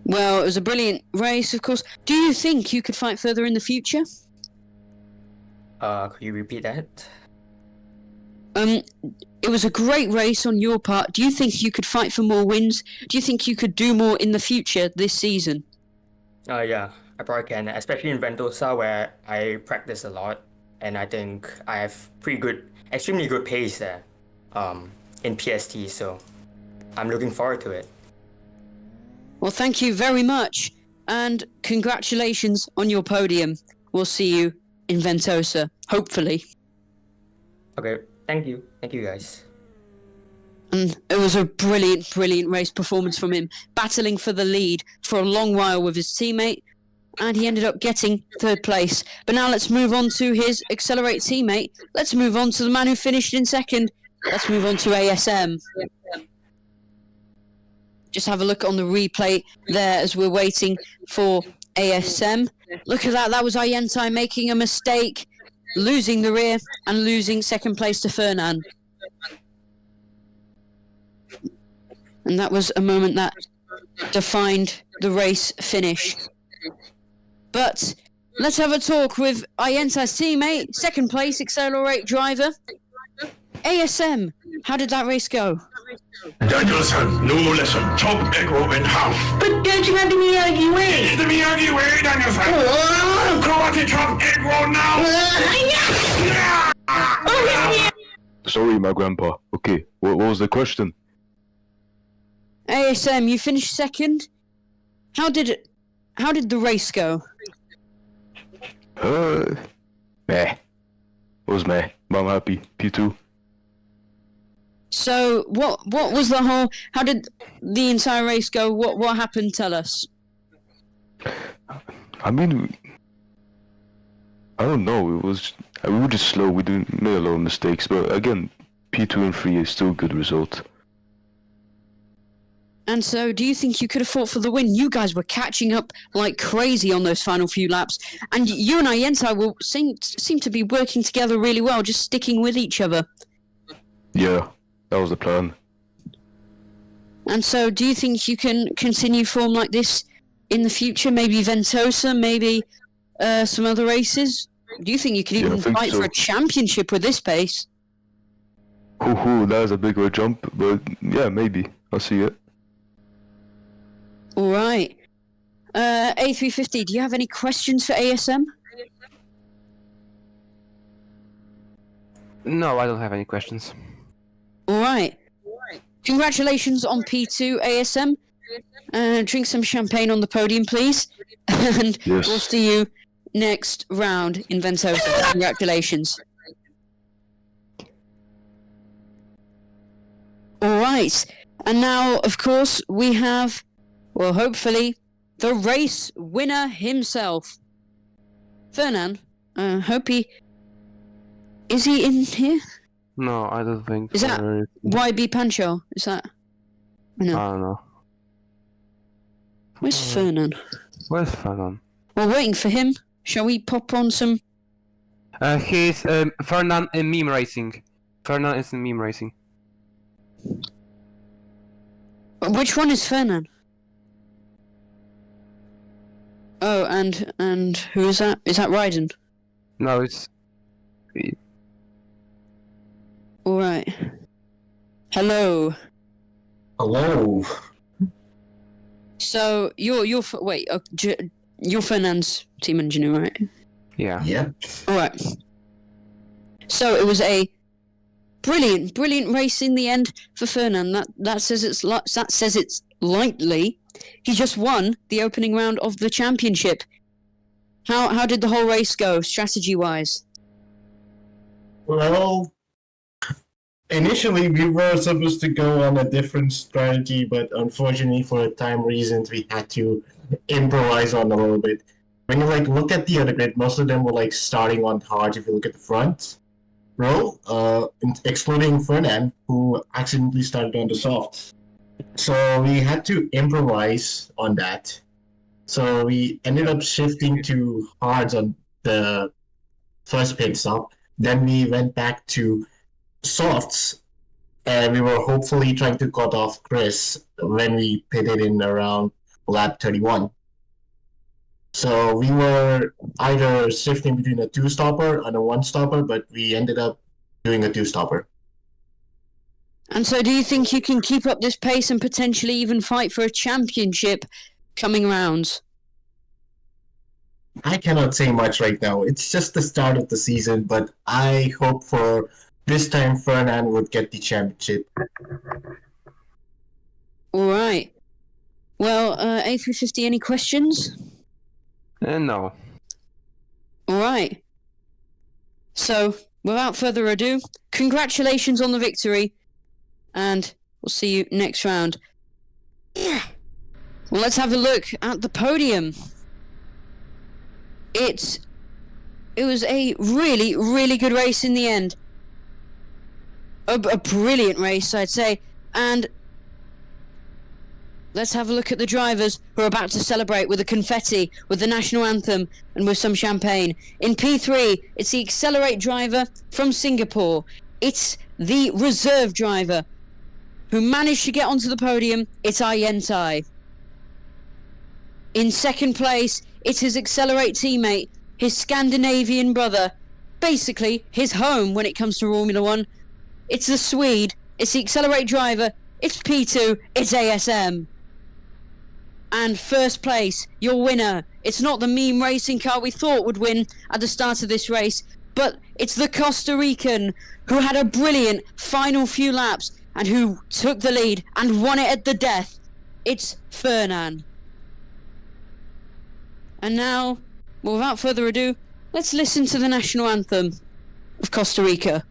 Well, it was a brilliant race, of course. Do you think you could fight further in the future? Could you repeat that? It was a great race on your part. Do you think you could fight for more wins? Do you think you could do more in the future this season? Yeah, I probably can, especially in Ventosa where I practice a lot, and I think I have extremely good pace there, in PST, so I'm looking forward to it. Well, thank you very much, and congratulations on your podium. We'll see you in Ventosa, hopefully. Okay, thank you guys. And it was a brilliant race performance from him, battling for the lead for a long while with his teammate, and he ended up getting third place. But now let's move on to his Accelerate teammate. Let's move on to the man who finished in second. Let's move on to ASM. just have a look on the replay there as we're waiting for ASM. Look at that. That was Ayentai making a mistake, losing the rear and losing second place to Fernan. And that was a moment that defined the race finish. But let's have a talk with Ayentai's teammate, second place Accelerate driver, ASM. How did that race go? Danielson, no listen, top Egro in half. But don't you have the Miyagi way? It's the Miyagi way, Danielson. Karate top Egro now. Sorry, my grandpa. Okay, what was the question? ASM, you finished second. How did the race go? Meh. It was meh. But I'm happy. P2. So what was the whole? How did the entire race go? What happened? Tell us. I mean, I don't know. We were just slow. We made a lot of mistakes, but again, P2 and 3 is still a good result. And so, do you think you could have fought for the win? You guys were catching up like crazy on those final few laps, and you and Ayentai seem to be working together really well, just sticking with each other. Yeah, that was the plan. And so, do you think you can continue form like this in the future? Maybe Ventosa, maybe some other races? Do you think you could even fight for a championship with this pace? That is a bigger jump, but yeah, maybe. I'll see it. Alright. A350, do you have any questions for ASM? No, I don't have any questions. Alright. Congratulations on P2, ASM. Drink some champagne on the podium, please. And yes. We'll see you next round in Ventosa. Congratulations. Alright. And now, of course, we have... well, hopefully, the race winner himself. Fernan, hope he... is he in here? No, I don't think Is so. that YB Pancho? Is that... no. I don't know. Where's Fernan? Where's Fernan? We're waiting for him. Shall we pop on some... He's Fernan in meme racing. Fernan is in meme racing. Which one is Fernan? Oh, and who is that? Is that Raiden? No, it's... Alright. Hello. Hello. So, you're Fernand's team engineer, right? Yeah. Yeah. Alright. So, it was a brilliant race in the end for Fernand. That says it's lightly. He just won the opening round of the championship. How did the whole race go, strategy-wise? Well, initially we were supposed to go on a different strategy, but unfortunately for time reasons we had to improvise on a little bit. When you look at the other grid, most of them were starting on hard if you look at the front row, excluding Fernand, who accidentally started on the softs. So we had to improvise on that. So we ended up shifting to hards on the first pit stop. Then we went back to softs, and we were hopefully trying to cut off Chris when we pitted in around lap 31. So we were either shifting between a two-stopper and a one-stopper, but we ended up doing a two-stopper. And so do you think you can keep up this pace and potentially even fight for a championship coming rounds? I cannot say much right now. It's just the start of the season, but I hope for this time Fernand would get the championship. Alright. Well, A350, any questions? No. Alright. So, without further ado, congratulations on the victory. And we'll see you next round. Well, let's have a look at the podium. It was a really good race in the end. A brilliant race, I'd say. And Let's have a look at the drivers who are about to celebrate with the confetti, with the national anthem, and with some champagne. In P3, it's the Accelerate driver from Singapore. It's the reserve driver who managed to get onto the podium. It's Ayentai. In second place, it's his Accelerate teammate, his Scandinavian brother, basically his home when it comes to Romula One. It's the Swede, it's the Accelerate driver, it's P2, it's ASM. And first place, your winner, it's not the meme racing car we thought would win at the start of this race, but it's the Costa Rican who had a brilliant final few laps and who took the lead and won it at the death. It's Fernan. And now, well, without further ado, let's listen to the national anthem of Costa Rica.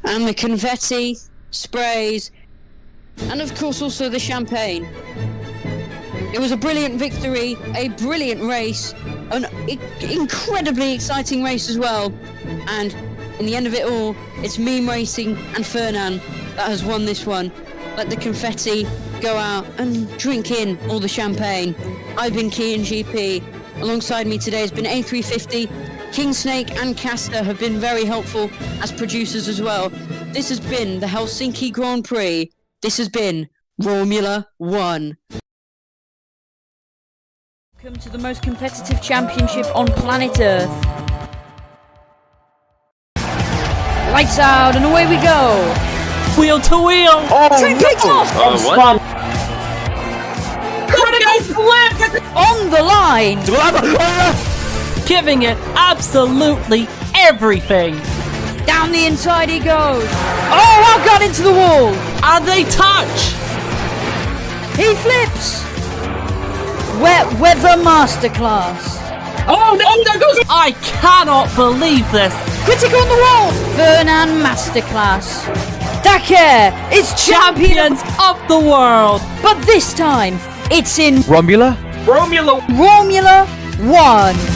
And the confetti, sprays, and of course also the champagne. It was a brilliant victory, a brilliant race, an incredibly exciting race as well. And in the end of it all, it's Meme Racing and Fernan that has won this one. Let the confetti go out and drink in all the champagne. I've been Kian GP. Alongside me today has been A350. King Snake and Castor have been very helpful as producers as well. This has been the Helsinki Grand Prix. This has been Romula One. Welcome to the most competitive championship on planet Earth. Lights out and away we go. Wheel to wheel. What? Critical flip. On the line. Giving it absolutely everything. Down the inside he goes. Oh, I got into the wall. And they touch. He flips. Wet weather masterclass. Oh no, there goes. I cannot believe this. Critical on the wall. Fernan masterclass. Dakar is champions of the world. But this time, it's in Romula One.